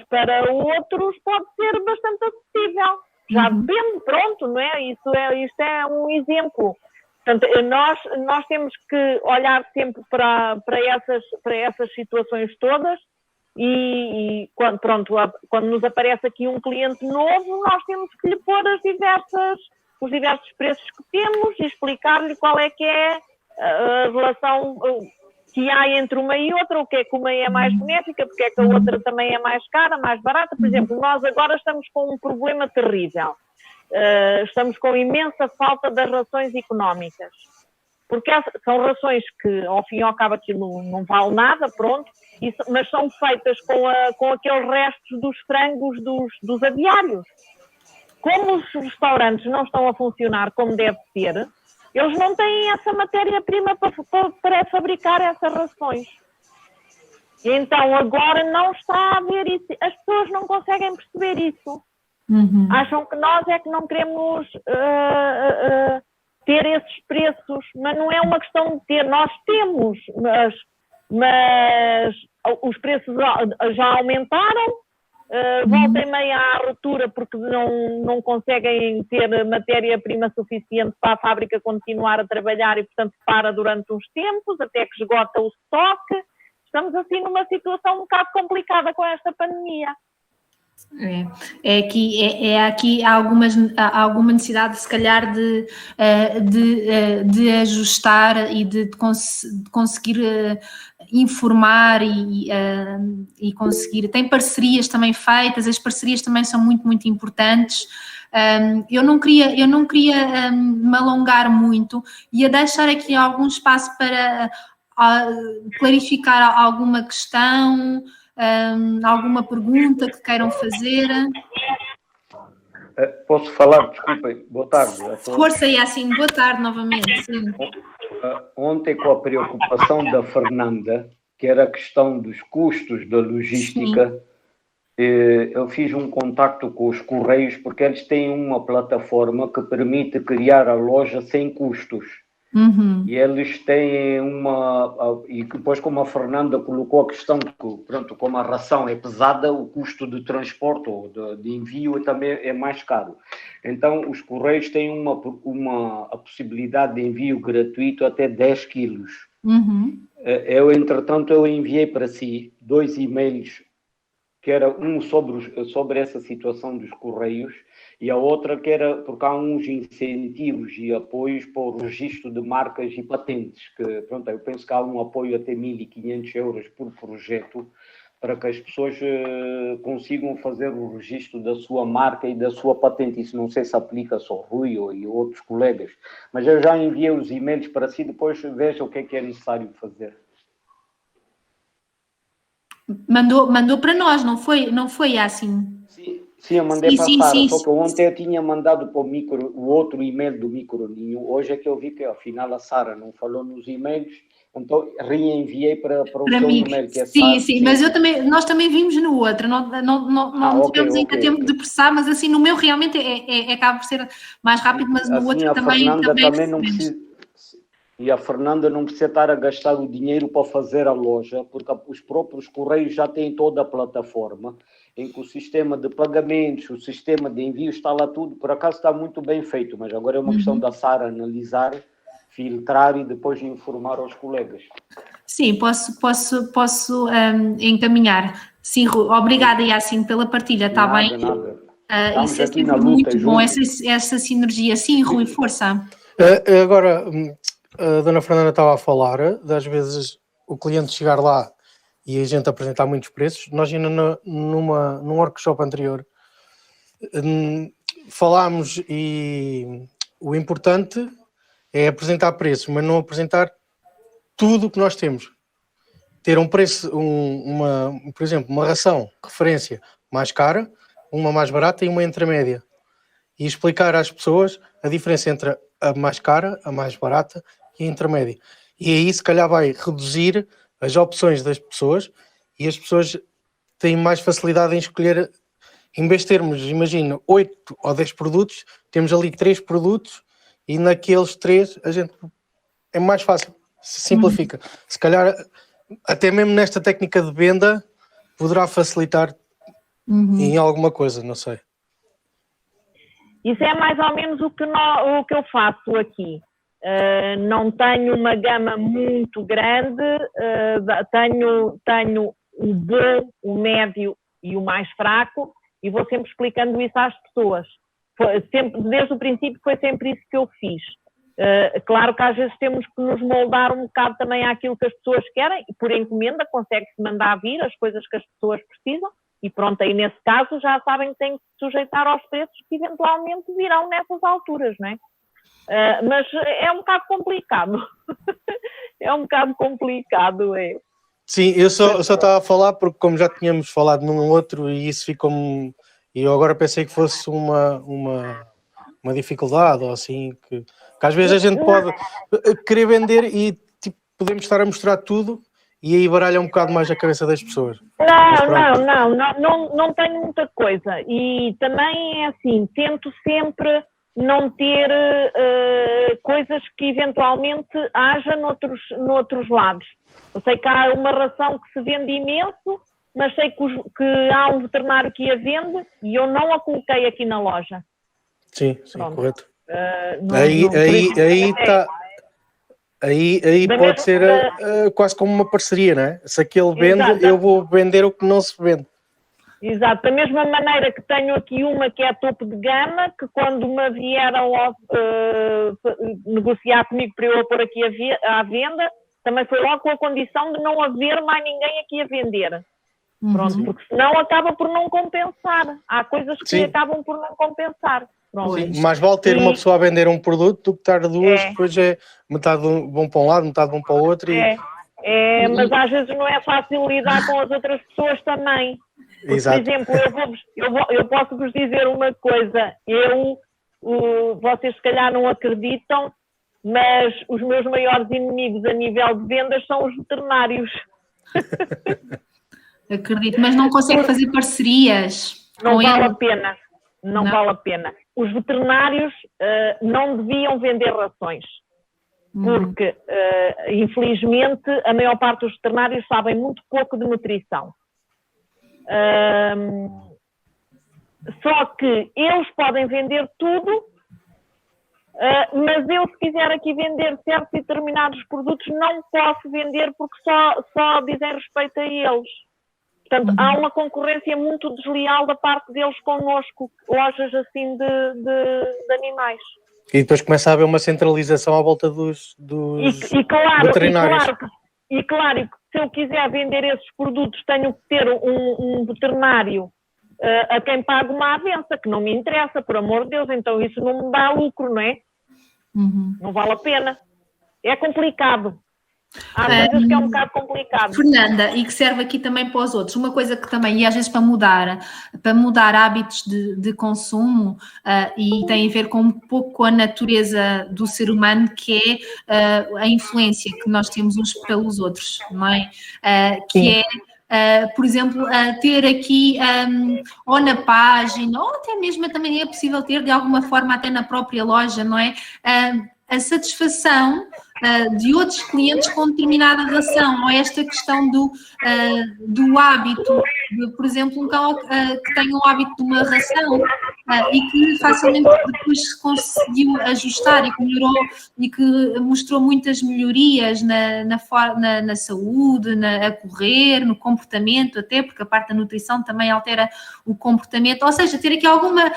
para outros pode ser bastante acessível. Já depende, pronto, não é? Isto é um exemplo. Portanto, nós temos que olhar sempre para essas situações todas e quando nos aparece aqui um cliente novo, nós temos que lhe pôr os diversos preços que temos e explicar-lhe qual é que é a relação que há entre uma e outra, o que é que uma é mais benéfica, porque é que a outra também é mais cara, mais barata. Por exemplo, nós agora estamos com um problema terrível. Estamos com imensa falta das rações económicas. Porque são rações que, ao fim e ao cabo, aquilo não vale nada, pronto, mas são feitas com aqueles restos dos frangos dos aviários. Como os restaurantes não estão a funcionar como deve ser, eles não têm essa matéria-prima para fabricar essas rações. Então, agora não está a haver isso. As pessoas não conseguem perceber isso. Acham que nós é que não queremos ter esses preços, mas não é uma questão de ter. Nós temos, mas os preços já aumentaram, volta e meia à ruptura porque não conseguem ter matéria-prima suficiente para a fábrica continuar a trabalhar e, portanto, para durante uns tempos, até que esgota o estoque. Estamos, assim, numa situação um bocado complicada com esta pandemia. Aqui há alguma necessidade, se calhar, de ajustar e de conseguir informar e conseguir. Tem parcerias também feitas, as parcerias também são muito, muito importantes. Eu não queria me alongar muito, ia deixar aqui algum espaço para clarificar alguma questão. Alguma pergunta que queiram fazer? Posso falar? Desculpem, boa tarde. Força, Yacine, boa tarde novamente. Sim. Ontem, com a preocupação da Fernanda, que era a questão dos custos da logística, eu fiz um contacto com os Correios, porque eles têm uma plataforma que permite criar a loja sem custos. Uhum. E eles têm e depois, como a Fernanda colocou a questão de que, pronto, como a ração é pesada, o custo de transporte ou de envio também é mais caro. Então os Correios têm a possibilidade de envio gratuito até 10 quilos. Uhum. Entretanto, eu enviei para si 2 e-mails, que era um sobre essa situação dos Correios, e a outra que era porque há uns incentivos e apoios para o registro de marcas e patentes, que, pronto, eu penso que há um apoio até 1.500 euros por projeto, para que as pessoas consigam fazer o registro da sua marca e da sua patente. Isso não sei se aplica só ao Rui e outros colegas, mas eu já enviei os e-mails para si, depois veja o que é necessário fazer. Mandou para nós, não foi assim? Sim, eu mandei para a Sara, só que ontem eu tinha mandado para o outro e-mail do Microninho. Hoje é que eu vi que, afinal, a Sara não falou nos e-mails, então reenviei para o seu e-mail, que é Sara. Sim, mas nós também vimos no outro, não tivemos ainda tempo de processar, mas assim, no meu realmente acaba por ser mais rápido, mas no assim, outro também não precisa. E a Fernanda não precisa estar a gastar o dinheiro para fazer a loja, porque os próprios Correios já têm toda a plataforma, em que o sistema de pagamentos, o sistema de envio está lá tudo. Por acaso está muito bem feito, mas agora é uma questão da Sara analisar, filtrar e depois informar aos colegas. Sim, posso encaminhar. Sim, Rui, obrigada, Yacine, pela partilha, está bem? Nada. Isso é sempre muito bom, essa sinergia. Sim, Rui, força. Agora, a dona Fernanda estava a falar das vezes o cliente chegar lá e a gente apresentar muitos preços. Nós ainda num workshop anterior falámos, e o importante é apresentar preços, mas não apresentar tudo o que nós temos. Ter um preço, por exemplo, uma ração, referência mais cara, uma mais barata e uma intermédia. E explicar às pessoas a diferença entre a mais cara, a mais barata e a intermédia. E aí, se calhar, vai reduzir as opções das pessoas e as pessoas têm mais facilidade em escolher. Em vez de termos, imagina, 8 ou 10 produtos, temos ali 3 produtos e naqueles 3 a gente é mais fácil, se simplifica. Se calhar, até mesmo nesta técnica de venda, poderá facilitar em alguma coisa, não sei. Isso é mais ou menos o que eu faço aqui. Não tenho uma gama muito grande, tenho o bom, o médio e o mais fraco, e vou sempre explicando isso às pessoas. Desde o princípio foi sempre isso que eu fiz. Claro que às vezes temos que nos moldar um bocado também àquilo que as pessoas querem, e por encomenda consegue-se mandar vir as coisas que as pessoas precisam, e pronto, aí nesse caso já sabem que têm que se sujeitar aos preços que eventualmente virão nessas alturas, não é? Mas é um bocado complicado. É um bocado complicado, é. Sim, eu só estava a falar porque, como já tínhamos falado num outro, e isso ficou-me. E eu agora pensei que fosse uma dificuldade, ou assim, que às vezes a gente pode querer vender e tipo, podemos estar a mostrar tudo e aí baralha um bocado mais a cabeça das pessoas. Não tenho muita coisa. E também é assim, tento sempre não ter coisas que eventualmente haja noutros lados. Eu sei que há uma ração que se vende imenso, mas sei que há um veterinário que a vende e eu não a coloquei aqui na loja. Sim, Pronto. correto. Aí pode ser quase como uma parceria, não é? Se aquele vende, Exato. eu vou vender o que não se vende. Exato, da mesma maneira que tenho aqui uma que é topo de gama, que quando me vieram negociar comigo para eu a pôr aqui à venda, também foi logo com a condição de não haver mais ninguém aqui a vender. Pronto, porque senão acaba por não compensar. Há coisas que acabam por não compensar. Sim, mais vale ter uma pessoa a vender um produto do que estar duas, depois é metade vão para um lado, metade vão para o outro. Mas às vezes não é fácil lidar com as outras pessoas também. Porque, exato. por exemplo, eu posso vos dizer uma coisa, vocês se calhar não acreditam, mas os meus maiores inimigos a nível de vendas são os veterinários. Acredito, mas não consegue fazer parcerias. Não vale a pena. Não vale a pena. Os veterinários não deviam vender rações, porque, infelizmente, a maior parte dos veterinários sabem muito pouco de nutrição. Só que eles podem vender tudo, mas eu, se quiser aqui vender certos e determinados produtos, não posso vender porque só dizem respeito a eles. Portanto, há uma concorrência muito desleal da parte deles connosco, lojas assim de animais. E depois começa a haver uma centralização à volta dos veterinários. E claro que se eu quiser vender esses produtos, tenho que ter um veterinário a quem pago uma avença, que não me interessa, por amor de Deus, então isso não me dá lucro, não é? Não vale a pena. É complicado. Há coisas que é um bocado complicado. Fernanda, e que serve aqui também para os outros, uma coisa que também, e às vezes para mudar hábitos de consumo, e tem a ver com um pouco com a natureza do ser humano, que é a influência que nós temos uns pelos outros, não é? Que é, por exemplo, ter aqui, ou na página, ou até mesmo também é possível ter de alguma forma até na própria loja, não é? A satisfação de outros clientes com determinada ração, ou esta questão do hábito, por exemplo, um cão que tem o hábito de uma ração e que facilmente depois conseguiu ajustar e que melhorou e que mostrou muitas melhorias na saúde, a correr, no comportamento até, porque a parte da nutrição também altera o comportamento, ou seja, ter aqui alguma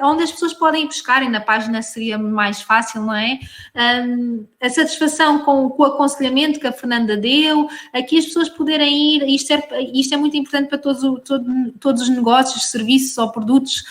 onde as pessoas podem ir buscar, e na página seria mais fácil, não é? A satisfação com o aconselhamento que a Fernanda deu, aqui as pessoas poderem ir, isto é muito importante para todos os negócios, serviços ou produtos,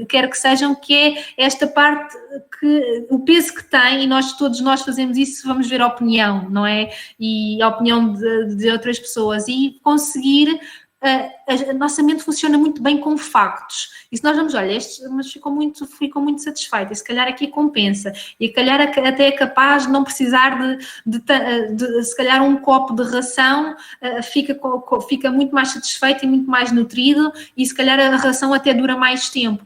quer que sejam, que é esta parte, que o peso que tem, e todos nós fazemos isso, vamos ver a opinião, não é? E a opinião de outras pessoas, e conseguir... a nossa mente funciona muito bem com factos, e se nós vamos, olha, mas ficou muito satisfeito, e se calhar aqui compensa, e se calhar até é capaz de não precisar de se calhar um copo de ração, fica muito mais satisfeito e muito mais nutrido, e se calhar a ração até dura mais tempo,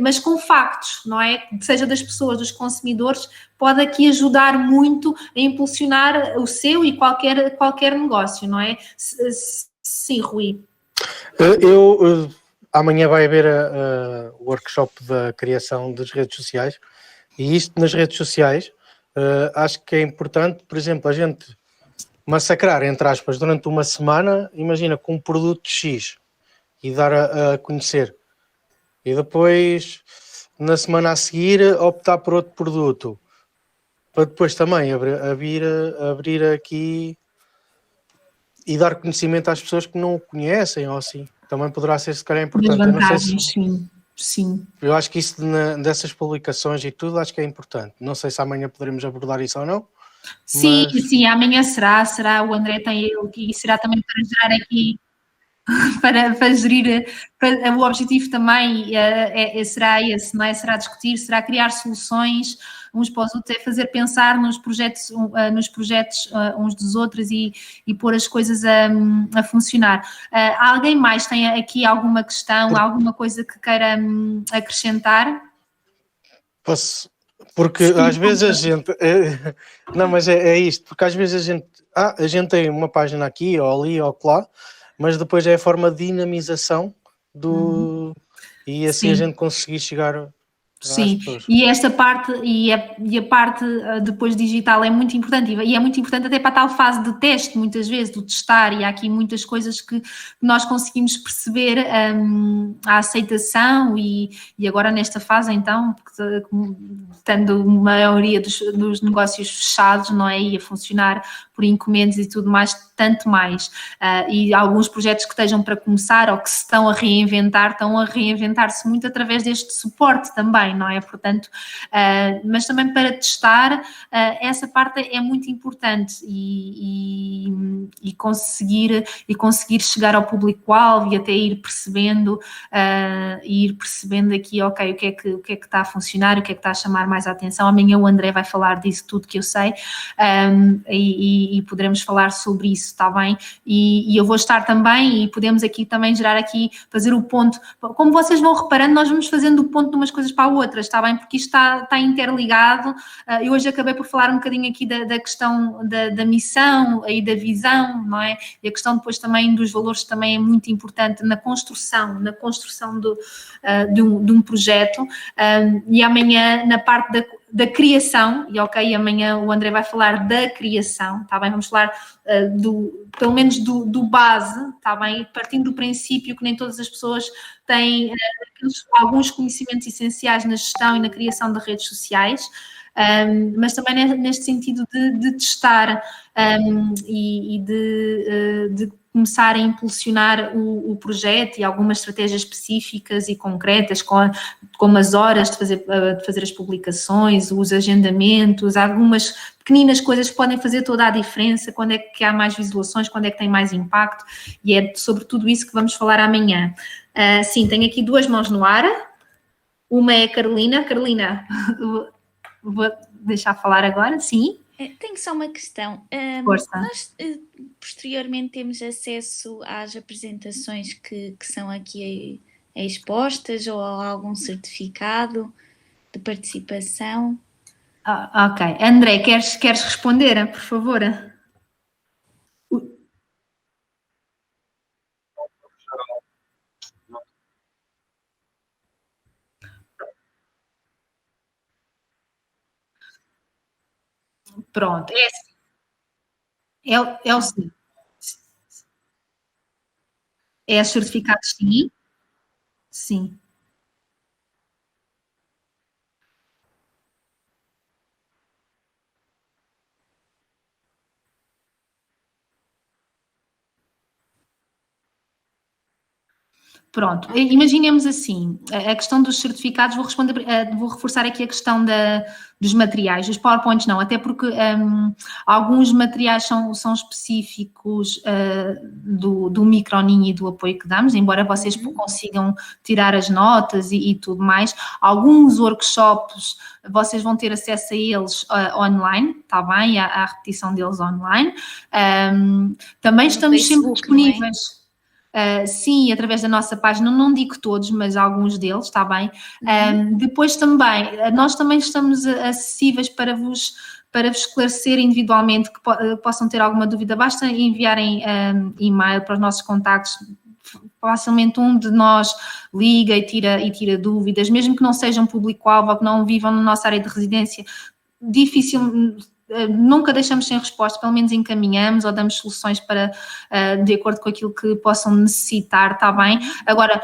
mas com factos, não é? Seja das pessoas, dos consumidores, pode aqui ajudar muito a impulsionar o seu e qualquer negócio, não é? Sim, Rui. Amanhã vai haver o workshop da criação das redes sociais, e isto nas redes sociais acho que é importante, por exemplo, a gente massacrar, entre aspas, durante uma semana, imagina, com um produto X e dar a conhecer, e depois na semana a seguir optar por outro produto, para depois também abrir aqui e dar conhecimento às pessoas que não o conhecem, ou assim. Também poderá ser, se calhar, importante. Eu não sei se... Sim. Eu acho que isso dessas publicações e tudo, acho que é importante. Não sei se amanhã poderemos abordar isso ou não. Sim, sim, amanhã será. O André tem e será também para gerar aqui, para gerir, o objetivo também será esse, não é? Será discutir, será criar soluções uns para os outros, é fazer pensar nos projetos uns dos outros e pôr as coisas a funcionar. Alguém mais tem aqui alguma questão, alguma coisa que queira acrescentar? Posso Porque às vezes a gente... Não, mas é isto, porque às vezes a gente tem uma página aqui, ou ali, ou lá, mas depois é a forma de dinamização e assim a gente conseguir chegar... Sim, e esta parte, e a parte depois digital é muito importante, e é muito importante até para a tal fase de teste, muitas vezes, do testar, e há aqui muitas coisas que nós conseguimos perceber a aceitação, e agora nesta fase então, tendo a maioria dos negócios fechados, não é, e a funcionar por encomendas e tudo mais, tanto mais, e alguns projetos que estejam para começar ou que se estão a reinventar-se muito através deste suporte também, não é? Portanto, mas também para testar, essa parte é muito importante e conseguir chegar ao público-alvo e até ir percebendo aqui, ok, o que é que está a funcionar, o que é que está a chamar mais a atenção. Amanhã o André vai falar disso tudo que eu sei, e poderemos falar sobre isso, está bem? E eu vou estar também, e podemos aqui também fazer o ponto, como vocês vão reparando, nós vamos fazendo o ponto de umas coisas para outras, está bem? Porque isto está interligado. Eu hoje acabei por falar um bocadinho aqui da questão da missão e da visão, não é? E a questão depois também dos valores também é muito importante na construção de um projeto, e amanhã na parte da criação, e ok, amanhã o André vai falar da criação, está bem? Vamos falar pelo menos do base, está bem? Partindo do princípio que nem todas as pessoas têm alguns conhecimentos essenciais na gestão e na criação de redes sociais, mas também neste sentido de testar e de começar a impulsionar o projeto e algumas estratégias específicas e concretas, como as horas de fazer as publicações, os agendamentos, algumas pequeninas coisas que podem fazer toda a diferença, quando é que há mais visualizações, quando é que tem mais impacto, e é sobre tudo isso que vamos falar amanhã. Sim, tenho aqui duas mãos no ar, uma é a Carolina. Carolina, vou deixar falar agora, sim? Tenho só uma questão. Força. Nós, posteriormente, temos acesso às apresentações que são aqui expostas, ou a algum certificado de participação? Ok. André, queres responder, por favor? Pronto, é o seguinte. É certificados, sim. Sim. Pronto, imaginemos assim, a questão dos certificados, vou reforçar aqui a questão dos materiais, dos PowerPoints não, até porque alguns materiais são específicos do microninho e do apoio que damos, embora vocês consigam tirar as notas e tudo mais. Alguns workshops, vocês vão ter acesso a eles online, está bem? À repetição deles online. Também estamos sempre disponíveis. Sim, através da nossa página, não digo todos, mas alguns deles, está bem? Depois também, nós também estamos acessíveis para vos esclarecer individualmente, que possam ter alguma dúvida, basta enviarem e-mail para os nossos contactos, facilmente um de nós liga e tira dúvidas, mesmo que não sejam público-alvo ou que não vivam na nossa área de residência, nunca deixamos sem resposta, pelo menos encaminhamos ou damos soluções de acordo com aquilo que possam necessitar, está bem? Agora,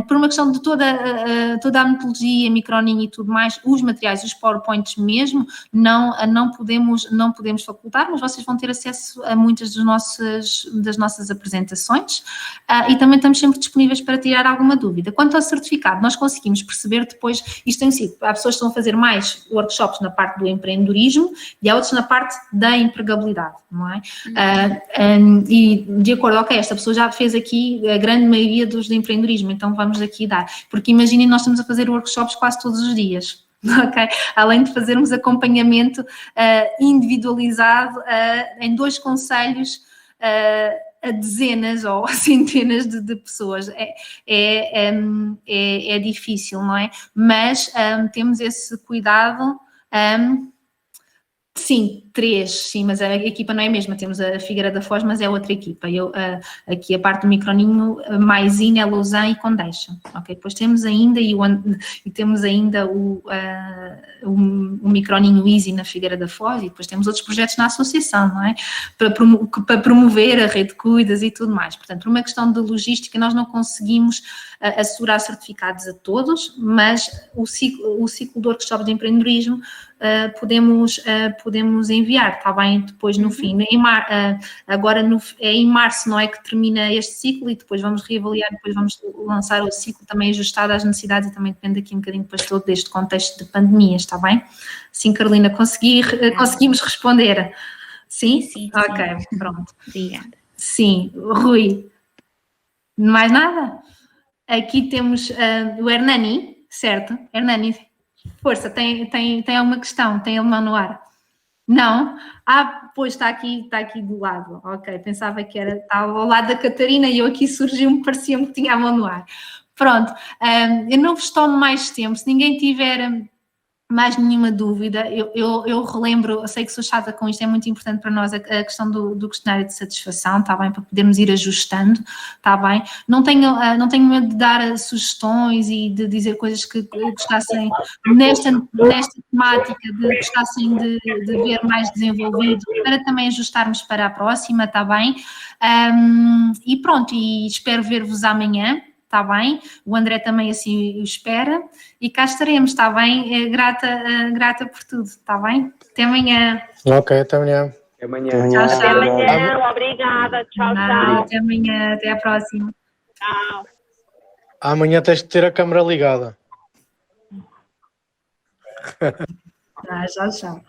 por uma questão de toda a metodologia, microninho e tudo mais, os materiais, os PowerPoints mesmo, não podemos facultar, mas vocês vão ter acesso a muitas das nossas apresentações, e também estamos sempre disponíveis para tirar alguma dúvida. Quanto ao certificado, nós conseguimos perceber depois, isto em si, há pessoas que estão a fazer mais workshops na parte do empreendedorismo e há outros na parte da empregabilidade, não é? E de acordo, ok, esta pessoa já fez aqui a grande maioria dos de empreendedorismo, então vamos aqui dar, porque imaginem, nós estamos a fazer workshops quase todos os dias, ok? Além de fazermos acompanhamento individualizado em 2 conselhos a dezenas ou a centenas de pessoas, é difícil, não é? Mas temos esse cuidado Sim, 3, sim, mas a equipa não é a mesma. Temos a Figueira da Foz, mas é outra equipa. Aqui a parte do Microninho, Maisina, Lausanne e Condeixa. Ok, depois temos ainda, temos ainda o Microninho Easy na Figueira da Foz, e depois temos outros projetos na associação, não é? Para promover a rede de cuidas e tudo mais. Portanto, por uma questão de logística, nós não conseguimos assegurar certificados a todos, mas o ciclo de workshops de empreendedorismo podemos enviar, está bem? Depois no fim, agora é em março, não é, que termina este ciclo, e depois vamos reavaliar, depois vamos lançar o ciclo também ajustado às necessidades, e também depende aqui um bocadinho depois todo deste contexto de pandemias, está bem? Sim, Carolina, conseguimos responder? Sim? Sim. Ok, pronto. Obrigada. Sim, Rui, mais nada? Aqui temos o Hernani, certo? Hernani, força, tem alguma questão? Tem a mão no ar? Não? Pois está aqui do lado. Ok, pensava que estava ao lado da Catarina, e eu aqui surgiu-me, parecia-me que tinha a mão no ar. Pronto, eu não vos tomo mais tempo. Se ninguém tiver mais nenhuma dúvida, eu relembro, eu sei que sou chata com isto, é muito importante para nós a questão do questionário de satisfação, está bem? Para podermos ir ajustando, está bem? Não tenho medo de dar sugestões e de dizer coisas que gostassem nesta temática, de gostassem de ver mais desenvolvido, para também ajustarmos para a próxima, está bem? E pronto, e espero ver-vos amanhã. Está bem? O André também assim o espera, e cá estaremos, está bem? Grata por tudo, está bem? Até amanhã. Ok, até amanhã. Até amanhã. Tchau, tchau. Até amanhã, obrigada. Tchau, tchau. Até amanhã, até à próxima. Tchau. Amanhã tens de ter a câmera ligada. Tchau.